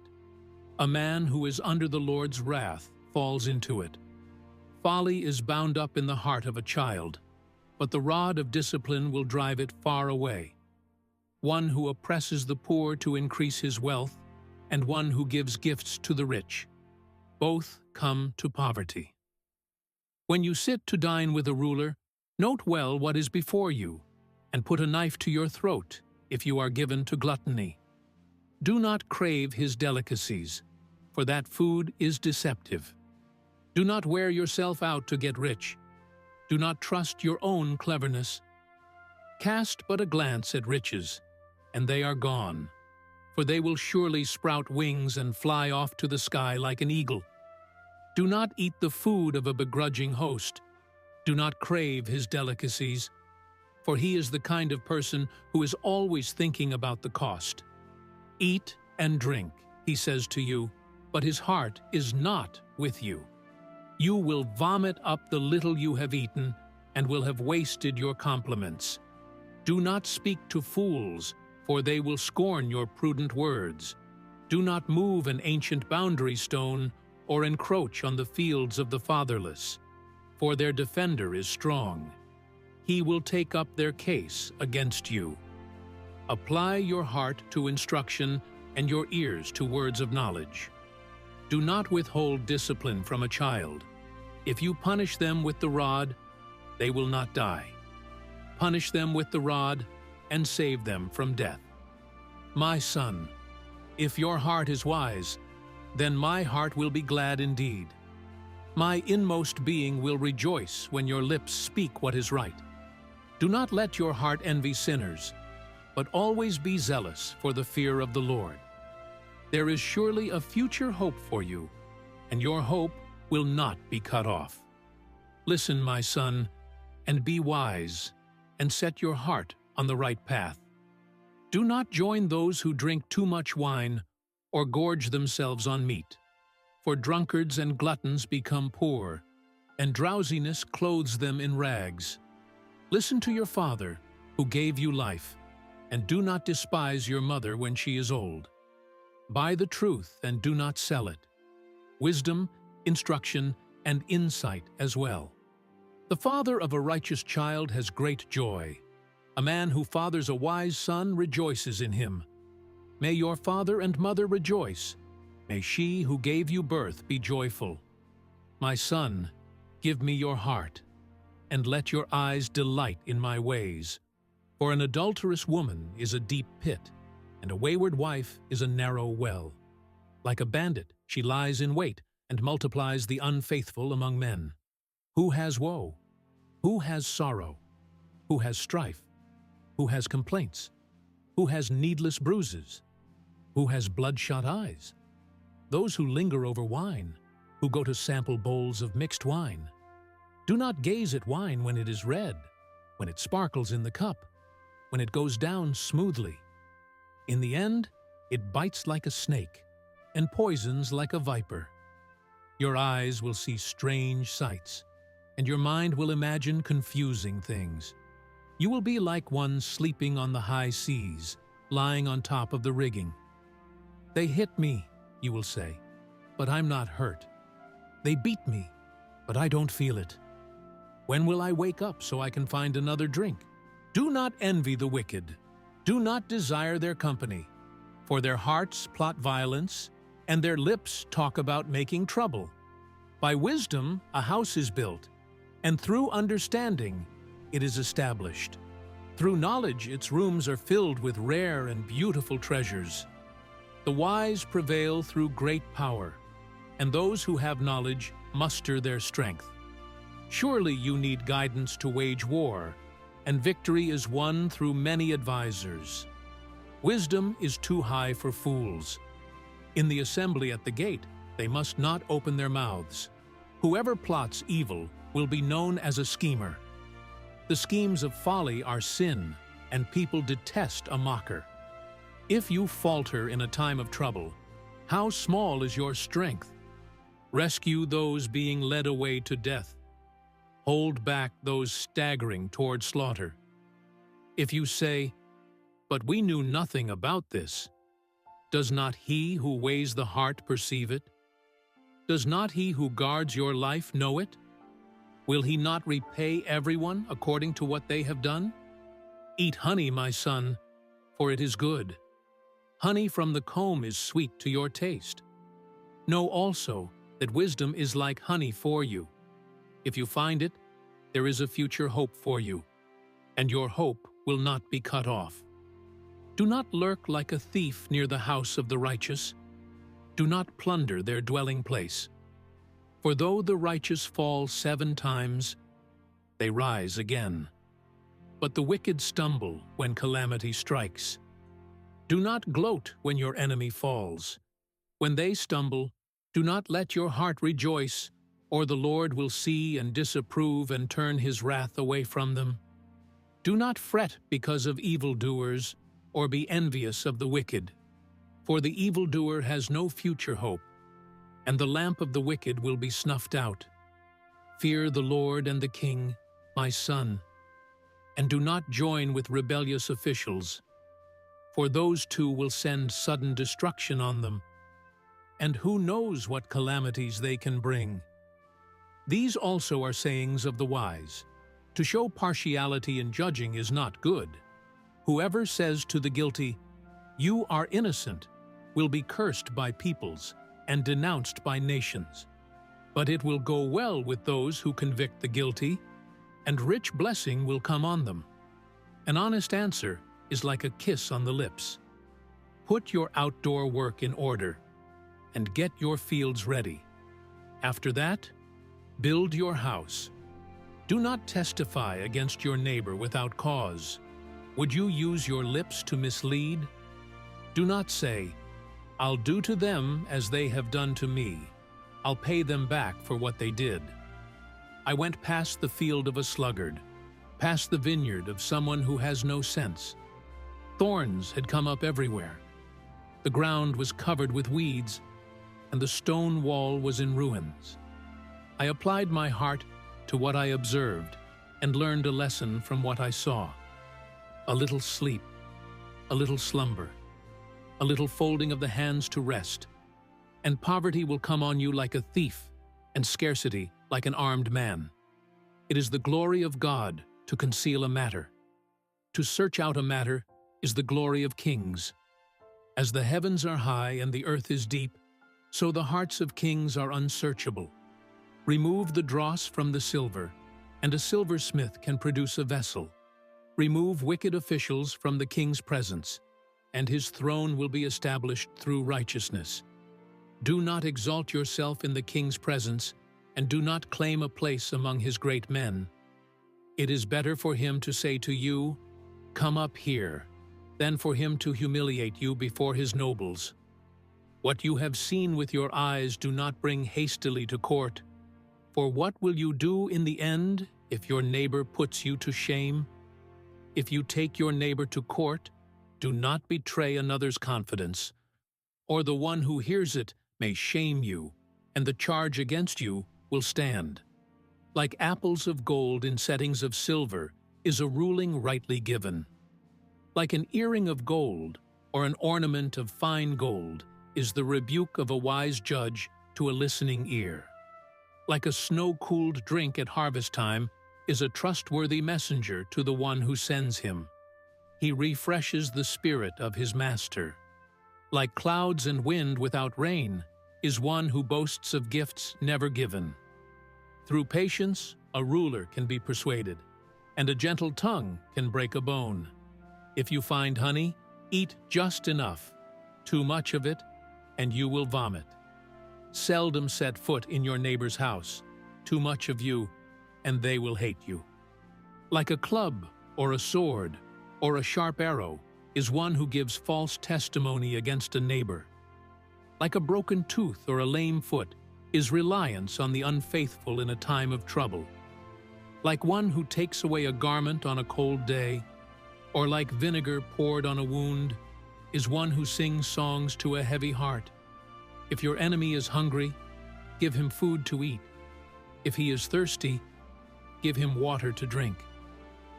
A man who is under the Lord's wrath falls into it. Folly is bound up in the heart of a child, but the rod of discipline will drive it far away. One who oppresses the poor to increase his wealth, and one who gives gifts to the rich. Both come to poverty. When you sit to dine with a ruler, note well what is before you, and put a knife to your throat if you are given to gluttony. Do not crave his delicacies, for that food is deceptive. Do not wear yourself out to get rich. Do not trust your own cleverness. Cast but a glance at riches, and they are gone, for they will surely sprout wings and fly off to the sky like an eagle. Do not eat the food of a begrudging host. Do not crave his delicacies, for he is the kind of person who is always thinking about the cost. Eat and drink, he says to you, but his heart is not with you. You will vomit up the little you have eaten, and will have wasted your compliments. Do not speak to fools, for they will scorn your prudent words. Do not move an ancient boundary stone, or encroach on the fields of the fatherless, for their defender is strong. He will take up their case against you. Apply your heart to instruction and your ears to words of knowledge. Do not withhold discipline from a child. If you punish them with the rod, they will not die. Punish them with the rod and save them from death. My son, if your heart is wise, then my heart will be glad indeed. My inmost being will rejoice when your lips speak what is right. Do not let your heart envy sinners, but always be zealous for the fear of the Lord. There is surely a future hope for you, and your hope will not be cut off. Listen, my son, and be wise, and set your heart on the right path. Do not join those who drink too much wine or gorge themselves on meat, for drunkards and gluttons become poor, and drowsiness clothes them in rags. Listen to your father, who gave you life, and do not despise your mother when she is old. Buy the truth and do not sell it. Wisdom, instruction, and insight as well. The father of a righteous child has great joy. A man who fathers a wise son rejoices in him. May your father and mother rejoice. May she who gave you birth be joyful. My son, give me your heart, and let your eyes delight in my ways. For an adulterous woman is a deep pit, and a wayward wife is a narrow well. Like a bandit, she lies in wait and multiplies the unfaithful among men. Who has woe? Who has sorrow? Who has strife? Who has complaints? Who has needless bruises? Who has bloodshot eyes? Those who linger over wine, who go to sample bowls of mixed wine. Do not gaze at wine when it is red, when it sparkles in the cup, when it goes down smoothly. In the end, it bites like a snake and poisons like a viper. Your eyes will see strange sights, and your mind will imagine confusing things. You will be like one sleeping on the high seas, lying on top of the rigging. They hit me, you will say, but I'm not hurt. They beat me, but I don't feel it. When will I wake up so I can find another drink? Do not envy the wicked. Do not desire their company, for their hearts plot violence, and their lips talk about making trouble. By wisdom a house is built, and through understanding it is established. Through knowledge its rooms are filled with rare and beautiful treasures. The wise prevail through great power, and those who have knowledge muster their strength. Surely you need guidance to wage war, and victory is won through many advisers. Wisdom is too high for fools. In the assembly at the gate, they must not open their mouths. Whoever plots evil will be known as a schemer. The schemes of folly are sin, and people detest a mocker. If you falter in a time of trouble, how small is your strength? Rescue those being led away to death. Hold back those staggering toward slaughter. If you say, "But we knew nothing about this," does not he who weighs the heart perceive it? Does not he who guards your life know it? Will he not repay everyone according to what they have done? Eat honey, my son, for it is good. Honey from the comb is sweet to your taste. Know also that wisdom is like honey for you. If you find it, there is a future hope for you, and your hope will not be cut off. Do not lurk like a thief near the house of the righteous. Do not plunder their dwelling place. For though the righteous fall 7 times, they rise again. But the wicked stumble when calamity strikes. Do not gloat when your enemy falls. When they stumble, do not let your heart rejoice, or the Lord will see and disapprove and turn his wrath away from them. Do not fret because of evildoers, or be envious of the wicked. For the evildoer has no future hope, and the lamp of the wicked will be snuffed out. Fear the Lord and the King, my son, and do not join with rebellious officials, for those two will send sudden destruction on them, and who knows what calamities they can bring. These also are sayings of the wise. To show partiality in judging is not good. Whoever says to the guilty, "You are innocent," will be cursed by peoples and denounced by nations. But it will go well with those who convict the guilty, and rich blessing will come on them. An honest answer is like a kiss on the lips. Put your outdoor work in order, and get your fields ready. After that, build your house. Do not testify against your neighbor without cause. Would you use your lips to mislead? Do not say, "I'll do to them as they have done to me. I'll pay them back for what they did." I went past the field of a sluggard, past the vineyard of someone who has no sense. Thorns had come up everywhere. The ground was covered with weeds, and the stone wall was in ruins. I applied my heart to what I observed and learned a lesson from what I saw. A little sleep, a little slumber, a little folding of the hands to rest, and poverty will come on you like a thief, and scarcity like an armed man. It is the glory of God to conceal a matter. To search out a matter is the glory of kings. As the heavens are high and the earth is deep, so the hearts of kings are unsearchable. Remove the dross from the silver, and a silversmith can produce a vessel. Remove wicked officials from the king's presence, and his throne will be established through righteousness. Do not exalt yourself in the king's presence, and do not claim a place among his great men. It is better for him to say to you, "Come up here," than for him to humiliate you before his nobles. What you have seen with your eyes do not bring hastily to court, for what will you do in the end if your neighbor puts you to shame? If you take your neighbor to court, do not betray another's confidence, or the one who hears it may shame you, and the charge against you will stand. Like apples of gold in settings of silver is a ruling rightly given. Like an earring of gold or an ornament of fine gold is the rebuke of a wise judge to a listening ear. Like a snow-cooled drink at harvest time is a trustworthy messenger to the one who sends him. He refreshes the spirit of his master. Like clouds and wind without rain is one who boasts of gifts never given. Through patience, a ruler can be persuaded, and a gentle tongue can break a bone. If you find honey, eat just enough. Too much of it, and you will vomit. Seldom set foot in your neighbor's house. Too much of you, and they will hate you. Like a club, or a sword, or a sharp arrow, is one who gives false testimony against a neighbor. Like a broken tooth or a lame foot is reliance on the unfaithful in a time of trouble. Like one who takes away a garment on a cold day, or like vinegar poured on a wound, is one who sings songs to a heavy heart. If your enemy is hungry, give him food to eat. If he is thirsty, give him water to drink.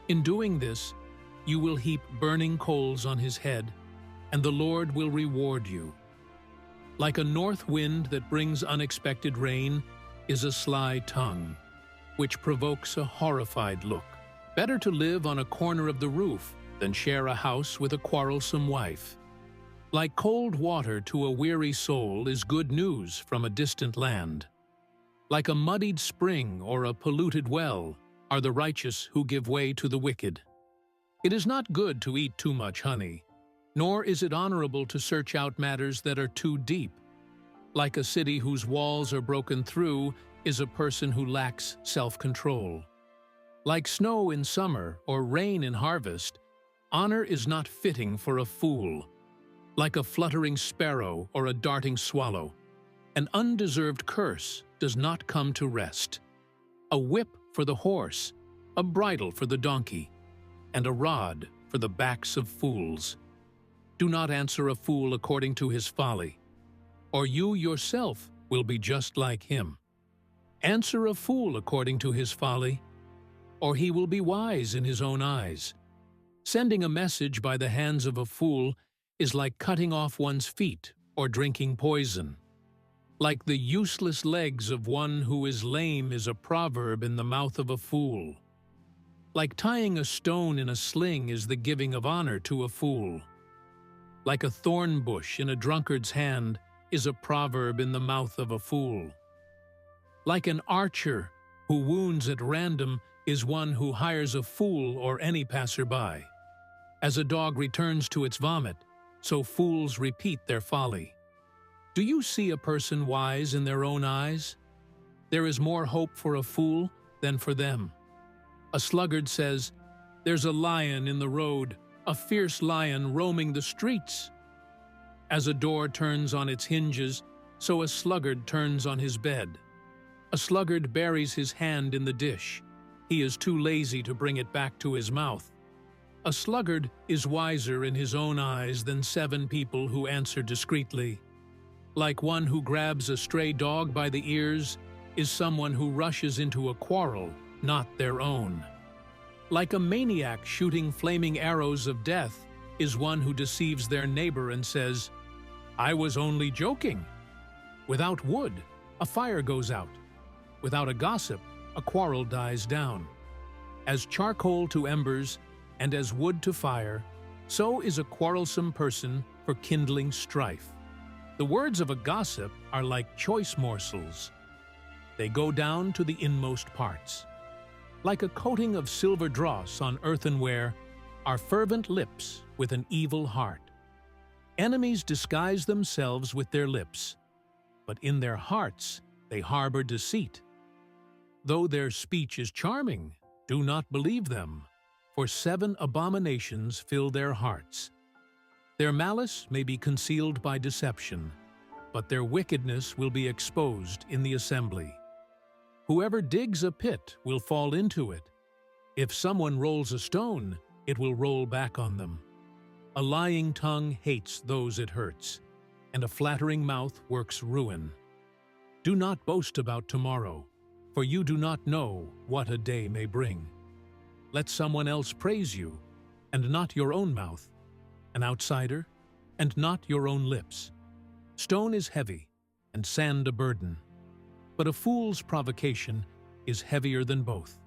In doing this, you will heap burning coals on his head, and the Lord will reward you. Like a north wind that brings unexpected rain is a sly tongue. which provokes a horrified look. Better to live on a corner of the roof than share a house with a quarrelsome wife. Like cold water to a weary soul is good news from a distant land. Like a muddied spring or a polluted well are the righteous who give way to the wicked. It is not good to eat too much honey, nor is it honorable to search out matters that are too deep. Like a city whose walls are broken through is a person who lacks self-control. Like snow in summer or rain in harvest, honor is not fitting for a fool. Like a fluttering sparrow or a darting swallow, an undeserved curse does not come to rest. A whip for the horse, a bridle for the donkey, and a rod for the backs of fools. Do not answer a fool according to his folly, or you yourself will be just like him. Answer a fool according to his folly, or he will be wise in his own eyes. Sending a message by the hands of a fool is like cutting off one's feet or drinking poison. Like the useless legs of one who is lame is a proverb in the mouth of a fool. Like tying a stone in a sling is the giving of honor to a fool. Like a thorn bush in a drunkard's hand is a proverb in the mouth of a fool. Like an archer who wounds at random is one who hires a fool or any passerby. As a dog returns to its vomit, so fools repeat their folly. Do you see a person wise in their own eyes? There is more hope for a fool than for them. A sluggard says, "There's a lion in the road, a fierce lion roaming the streets." As a door turns on its hinges, so a sluggard turns on his bed. A sluggard buries his hand in the dish. He is too lazy to bring it back to his mouth. A sluggard is wiser in his own eyes than 7 people who answer discreetly. Like one who grabs a stray dog by the ears is someone who rushes into a quarrel, not their own. Like a maniac shooting flaming arrows of death is one who deceives their neighbor and says, "I was only joking." Without wood, a fire goes out. Without a gossip, a quarrel dies down. As charcoal to embers and as wood to fire, so is a quarrelsome person for kindling strife. The words of a gossip are like choice morsels. They go down to the inmost parts. Like a coating of silver dross on earthenware are fervent lips with an evil heart. Enemies disguise themselves with their lips, but in their hearts they harbor deceit. Though their speech is charming, do not believe them, for 7 abominations fill their hearts. Their malice may be concealed by deception, but their wickedness will be exposed in the assembly. Whoever digs a pit will fall into it. If someone rolls a stone, it will roll back on them. A lying tongue hates those it hurts, and a flattering mouth works ruin. Do not boast about tomorrow, for you do not know what a day may bring. Let someone else praise you, and not your own mouth, an outsider, and not your own lips. Stone is heavy, and sand a burden, but a fool's provocation is heavier than both.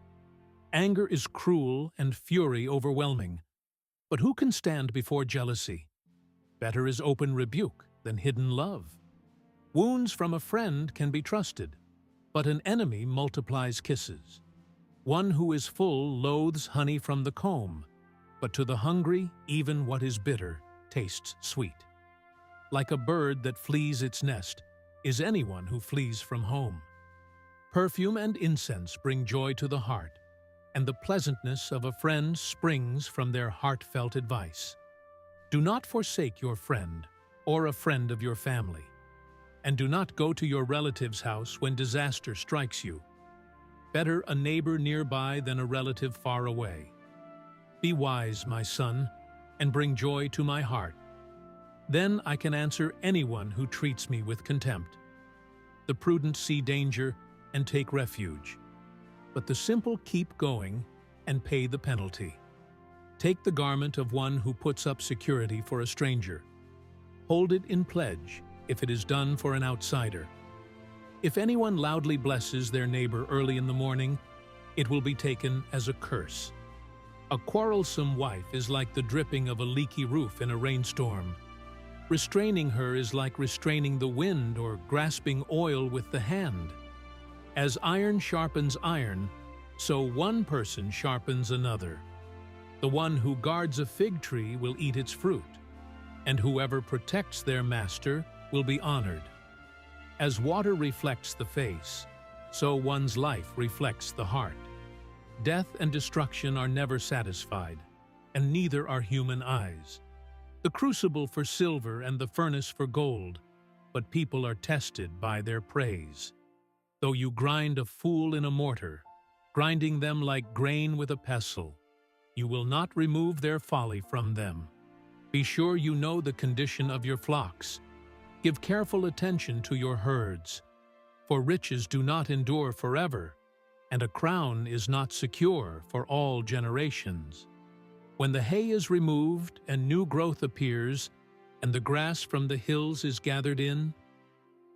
Anger is cruel and fury overwhelming, but who can stand before jealousy? Better is open rebuke than hidden love. Wounds from a friend can be trusted, but an enemy multiplies kisses. One who is full loathes honey from the comb, but to the hungry, even what is bitter tastes sweet. Like a bird that flees its nest is anyone who flees from home. Perfume and incense bring joy to the heart, and the pleasantness of a friend springs from their heartfelt advice. Do not forsake your friend or a friend of your family, and do not go to your relative's house when disaster strikes you. Better a neighbor nearby than a relative far away. Be wise, my son, and bring joy to my heart. Then I can answer anyone who treats me with contempt. The prudent see danger and take refuge, but the simple keep going and pay the penalty. Take the garment of one who puts up security for a stranger. Hold it in pledge if it is done for an outsider. If anyone loudly blesses their neighbor early in the morning, it will be taken as a curse. A quarrelsome wife is like the dripping of a leaky roof in a rainstorm. Restraining her is like restraining the wind or grasping oil with the hand. As iron sharpens iron, so one person sharpens another. The one who guards a fig tree will eat its fruit, and whoever protects their master will be honored. As water reflects the face, so one's life reflects the heart. Death and destruction are never satisfied, and neither are human eyes. The crucible for silver and the furnace for gold, but people are tested by their praise. Though you grind a fool in a mortar, grinding them like grain with a pestle, you will not remove their folly from them. Be sure you know the condition of your flocks. Give careful attention to your herds, for riches do not endure forever, and a crown is not secure for all generations. When the hay is removed and new growth appears, and the grass from the hills is gathered in,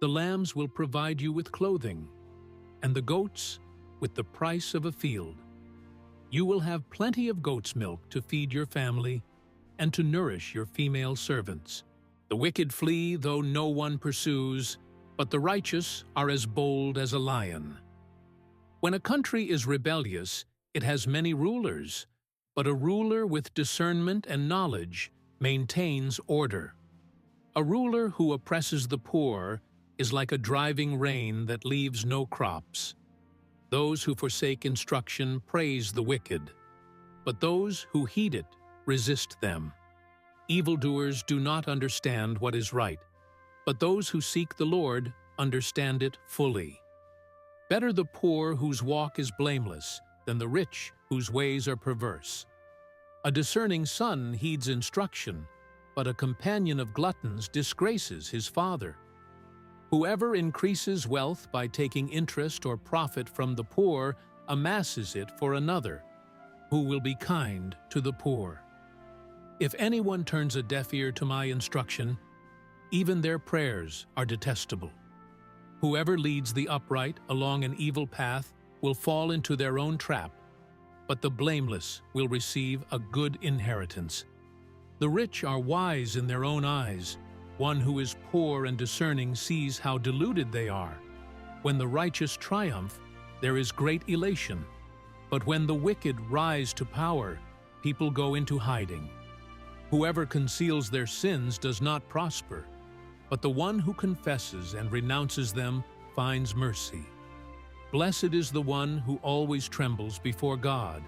the lambs will provide you with clothing, and the goats with the price of a field. You will have plenty of goat's milk to feed your family and to nourish your female servants. The wicked flee, though no one pursues, but the righteous are as bold as a lion. When a country is rebellious, it has many rulers, but a ruler with discernment and knowledge maintains order. A ruler who oppresses the poor is like a driving rain that leaves no crops. Those who forsake instruction praise the wicked, but those who heed it resist them. Evildoers do not understand what is right, but those who seek the Lord understand it fully. Better the poor whose walk is blameless than the rich whose ways are perverse. A discerning son heeds instruction, but a companion of gluttons disgraces his father. Whoever increases wealth by taking interest or profit from the poor amasses it for another, who will be kind to the poor. If anyone turns a deaf ear to my instruction, even their prayers are detestable. Whoever leads the upright along an evil path will fall into their own trap, but the blameless will receive a good inheritance. The rich are wise in their own eyes. One who is poor and discerning sees how deluded they are. When the righteous triumph, there is great elation. But when the wicked rise to power, people go into hiding. Whoever conceals their sins does not prosper, but the one who confesses and renounces them finds mercy. Blessed is the one who always trembles before God,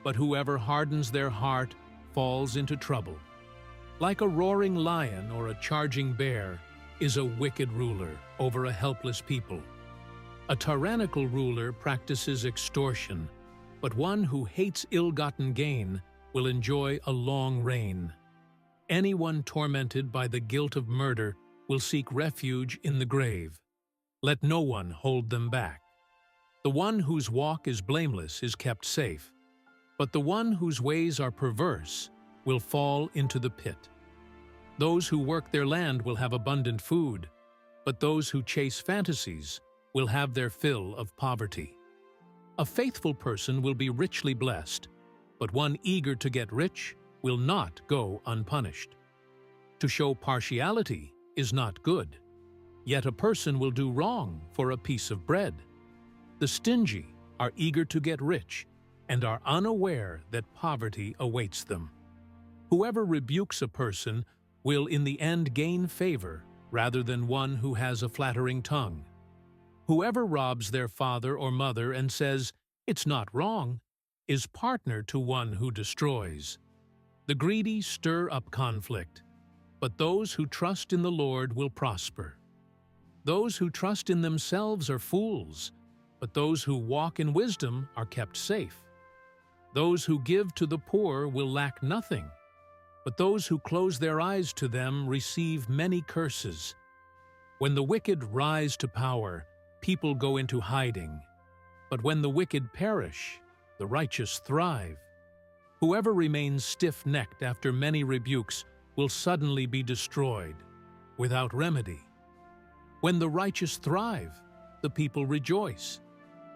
but whoever hardens their heart falls into trouble. Like a roaring lion or a charging bear is a wicked ruler over a helpless people. A tyrannical ruler practices extortion, but one who hates ill-gotten gain will enjoy a long reign. Anyone tormented by the guilt of murder will seek refuge in the grave. Let no one hold them back. The one whose walk is blameless is kept safe, but the one whose ways are perverse will fall into the pit. Those who work their land will have abundant food, but those who chase fantasies will have their fill of poverty. A faithful person will be richly blessed, but one eager to get rich will not go unpunished. To show partiality is not good, yet a person will do wrong for a piece of bread. The stingy are eager to get rich and are unaware that poverty awaits them. Whoever rebukes a person will in the end gain favor rather than one who has a flattering tongue. Whoever robs their father or mother and says, "It's not wrong," is partner to one who destroys. The greedy stir up conflict, but those who trust in the Lord will prosper. Those who trust in themselves are fools, but those who walk in wisdom are kept safe. Those who give to the poor will lack nothing, but those who close their eyes to them receive many curses. When the wicked rise to power, people go into hiding, but when the wicked perish, the righteous thrive. Whoever remains stiff-necked after many rebukes will suddenly be destroyed, without remedy. When the righteous thrive, the people rejoice.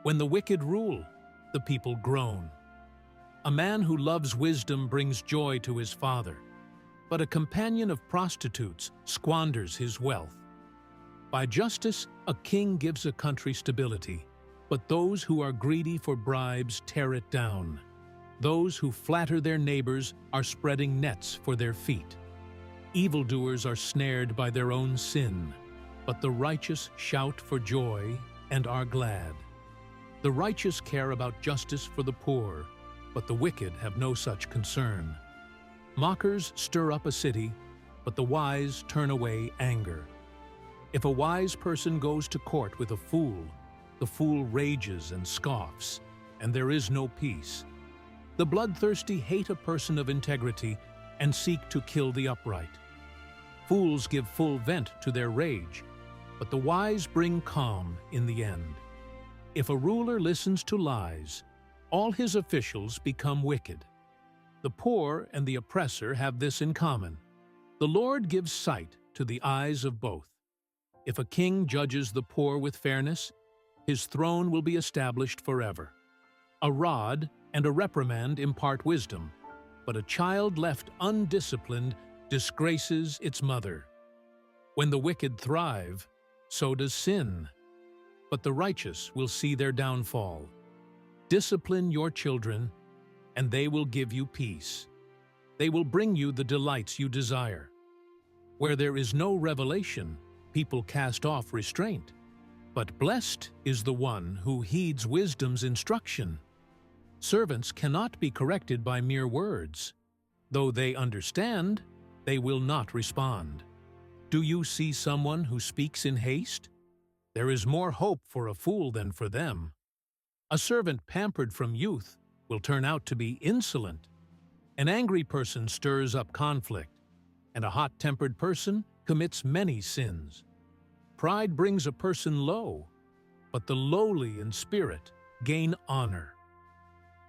When the wicked rule, the people groan. A man who loves wisdom brings joy to his father, but a companion of prostitutes squanders his wealth. By justice, a king gives a country stability, but those who are greedy for bribes tear it down. Those who flatter their neighbors are spreading nets for their feet. Evildoers are snared by their own sin, but the righteous shout for joy and are glad. The righteous care about justice for the poor, but the wicked have no such concern. Mockers stir up a city, but the wise turn away anger. If a wise person goes to court with a fool, the fool rages and scoffs, and there is no peace. The bloodthirsty hate a person of integrity and seek to kill the upright. Fools give full vent to their rage, but the wise bring calm in the end. If a ruler listens to lies, all his officials become wicked. The poor and the oppressor have this in common. The Lord gives sight to the eyes of both. If a king judges the poor with fairness, his throne will be established forever. A rod and a reprimand impart wisdom, but a child left undisciplined disgraces its mother. When the wicked thrive, so does sin, but the righteous will see their downfall. Discipline your children, and they will give you peace. They will bring you the delights you desire. Where there is no revelation, people cast off restraint, but blessed is the one who heeds wisdom's instruction. Servants cannot be corrected by mere words. Though they understand, they will not respond. Do you see someone who speaks in haste? There is more hope for a fool than for them. A servant pampered from youth will turn out to be insolent. An angry person stirs up conflict, and a hot-tempered person commits many sins. Pride brings a person low, but the lowly in spirit gain honor.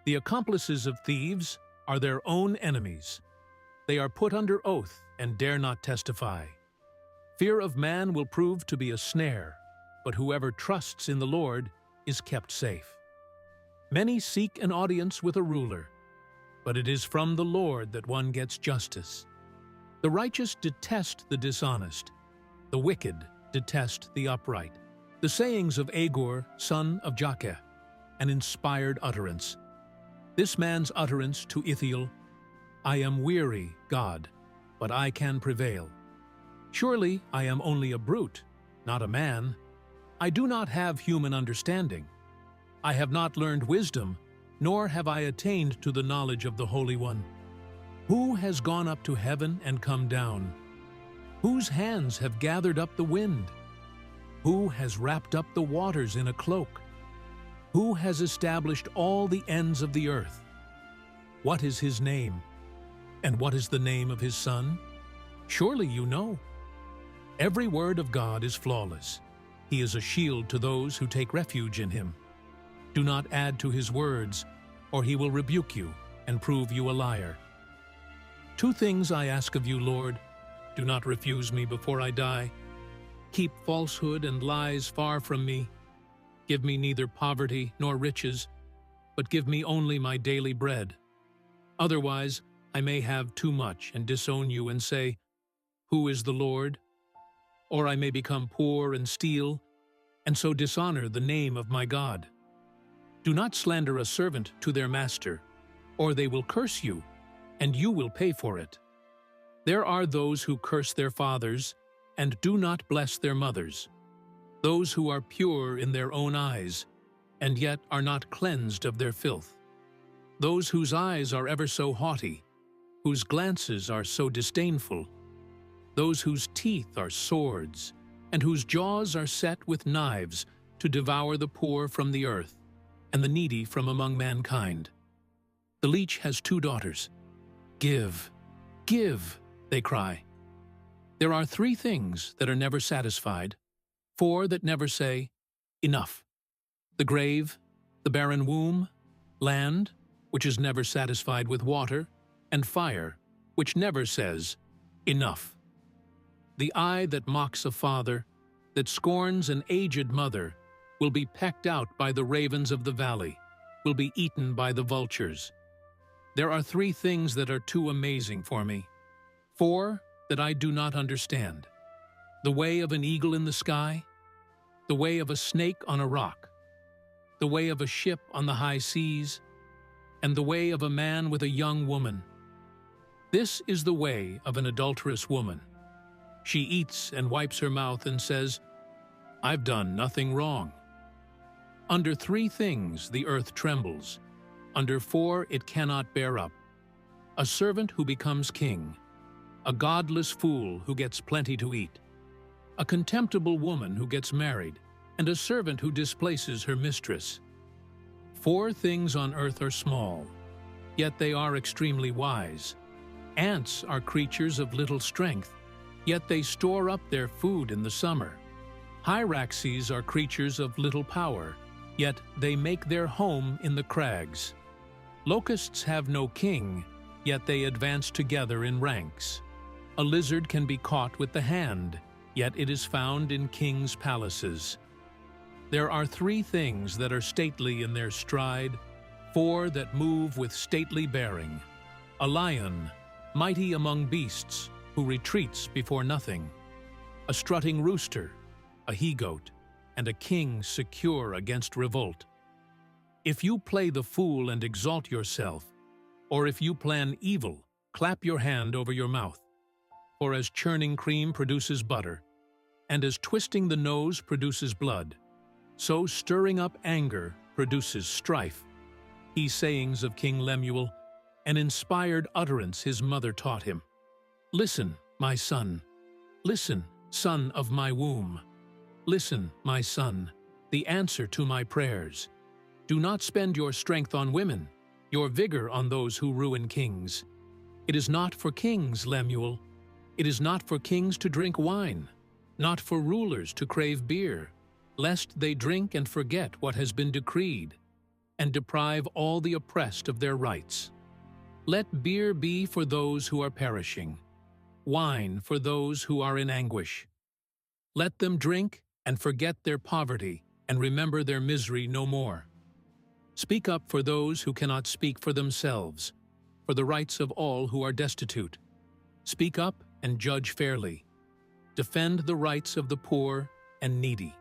The accomplices of thieves are their own enemies. They are put under oath and dare not testify. Fear of man will prove to be a snare, but whoever trusts in the Lord is kept safe. Many seek an audience with a ruler, but it is from the Lord that one gets justice. The righteous detest the dishonest. The wicked detest the upright. The sayings of Agur, son of Jakeh, an inspired utterance. This man's utterance to Ithiel, I am weary, God, but I can prevail. Surely I am only a brute, not a man. I do not have human understanding. I have not learned wisdom, nor have I attained to the knowledge of the Holy One. Who has gone up to heaven and come down? Whose hands have gathered up the wind? Who has wrapped up the waters in a cloak? Who has established all the ends of the earth? What is his name? And what is the name of his son? Surely you know. Every word of God is flawless. He is a shield to those who take refuge in him. Do not add to his words, or he will rebuke you and prove you a liar. 2 things I ask of you, Lord. Do not refuse me before I die. Keep falsehood and lies far from me. Give me neither poverty nor riches, but give me only my daily bread. Otherwise, I may have too much and disown you and say, Who is the Lord? Or I may become poor and steal, and so dishonor the name of my God. Do not slander a servant to their master, or they will curse you, and you will pay for it. There are those who curse their fathers and do not bless their mothers, those who are pure in their own eyes, and yet are not cleansed of their filth, those whose eyes are ever so haughty, whose glances are so disdainful, those whose teeth are swords, and whose jaws are set with knives to devour the poor from the earth, and the needy from among mankind. The leech has 2 daughters. Give, give, they cry. There are 3 things that are never satisfied, 4 that never say, enough. The grave, the barren womb, land, which is never satisfied with water, and fire, which never says, enough. The eye that mocks a father, that scorns an aged mother, will be pecked out by the ravens of the valley. will be eaten by the vultures. There are 3 things that are too amazing for me, 4 that I do not understand: the way of an eagle in the sky, the way of a snake on a rock, the way of a ship on the high seas, and the way of a man with a young woman. This is the way of an adulterous woman. She eats and wipes her mouth and says, "I've done nothing wrong." Under 3 things the earth trembles. Under 4 it cannot bear up: a servant who becomes king, a godless fool who gets plenty to eat, a contemptible woman who gets married, and a servant who displaces her mistress. 4 things on earth are small, yet they are extremely wise. Ants are creatures of little strength, yet they store up their food in the summer. Hyraxes are creatures of little power, yet they make their home in the crags. Locusts have no king, yet they advance together in ranks. A lizard can be caught with the hand, yet it is found in kings' palaces. There are 3 things that are stately in their stride, 4 that move with stately bearing: a lion, mighty among beasts, who retreats before nothing; a strutting rooster, a he-goat, and a king secure against revolt. If you play the fool and exalt yourself, or if you plan evil, clap your hand over your mouth. For as churning cream produces butter, and as twisting the nose produces blood, so stirring up anger produces strife. These sayings of King Lemuel, an inspired utterance his mother taught him. Listen, my son. Listen, son of my womb. Listen, my son, the answer to my prayers. Do not spend your strength on women, your vigor on those who ruin kings. It is not for kings, Lemuel. It is not for kings to drink wine, not for rulers to crave beer, lest they drink and forget what has been decreed, and deprive all the oppressed of their rights. Let beer be for those who are perishing, wine for those who are in anguish. Let them drink and forget their poverty and remember their misery no more. Speak up for those who cannot speak for themselves, for the rights of all who are destitute. Speak up and judge fairly. Defend the rights of the poor and needy.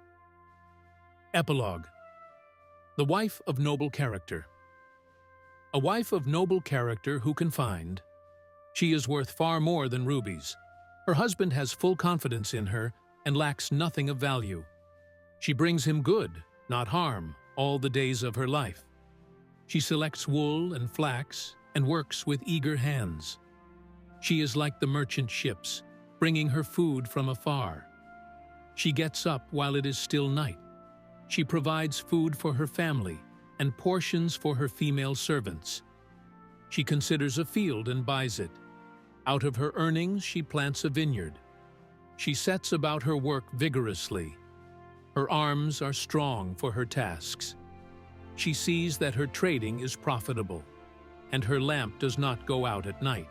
Epilogue. The wife of noble character. A wife of noble character who can find. She is worth far more than rubies. Her husband has full confidence in her and lacks nothing of value. She brings him good, not harm, all the days of her life. She selects wool and flax and works with eager hands. She is like the merchant ships, bringing her food from afar. She gets up while it is still night. She provides food for her family and portions for her female servants. She considers a field and buys it. Out of her earnings she plants a vineyard. She sets about her work vigorously. Her arms are strong for her tasks. She sees that her trading is profitable, and her lamp does not go out at night.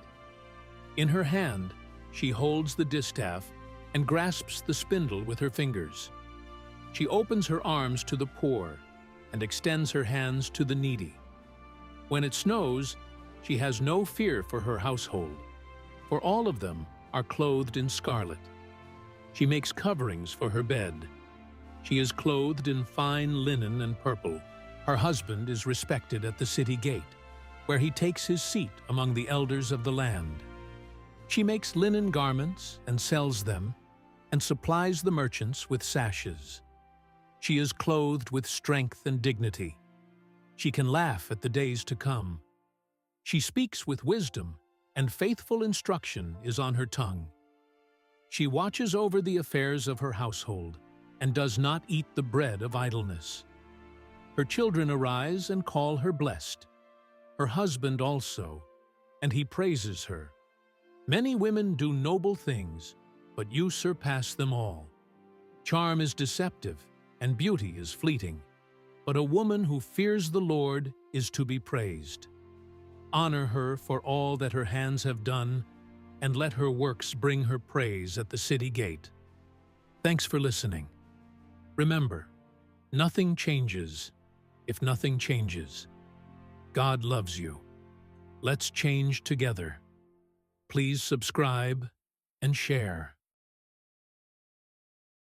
In her hand she holds the distaff and grasps the spindle with her fingers. She opens her arms to the poor and extends her hands to the needy. When it snows, she has no fear for her household, for all of them are clothed in scarlet. She makes coverings for her bed. She is clothed in fine linen and purple. Her husband is respected at the city gate, where he takes his seat among the elders of the land. She makes linen garments and sells them, and supplies the merchants with sashes. She is clothed with strength and dignity. She can laugh at the days to come. She speaks with wisdom, and faithful instruction is on her tongue. She watches over the affairs of her household, and does not eat the bread of idleness. Her children arise and call her blessed, her husband also, and he praises her. Many women do noble things, but you surpass them all. Charm is deceptive, and beauty is fleeting, but a woman who fears the Lord is to be praised. Honor her for all that her hands have done, and let her works bring her praise at the city gate. Thanks for listening. Remember, nothing changes if nothing changes. God loves you. Let's change together. Please subscribe and share.